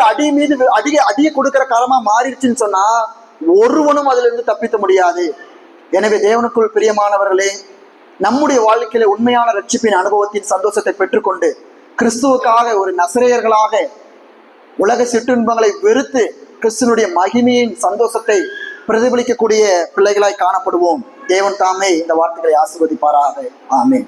Speaker 1: அடியை கொடுக்கிற கரமா மாறிடுச்சுன்னு சொன்னா ஒருவனும் அதுல இருந்து தப்பிக்க முடியாது. எனவே தேவனுக்குள் பிரியமானவர்களே, நம்முடைய வாழ்க்கையில உண்மையான ரட்சிப்பின் அனுபவத்தின் சந்தோஷத்தை பெற்றுக்கொண்டு கிறிஸ்துவுக்காக ஒரு நசரேயர்களாக உலக சிற்றின்பங்களை வெறுத்து கிறிஸ்துவனுடைய மகிமையின் சந்தோஷத்தை பிரதிபலிக்கக்கூடிய பிள்ளைகளாய் காணப்படுவோம். தேவன் தாமே இந்த வார்த்தைகளை ஆசீர்வதிப்பாராக. ஆமென்.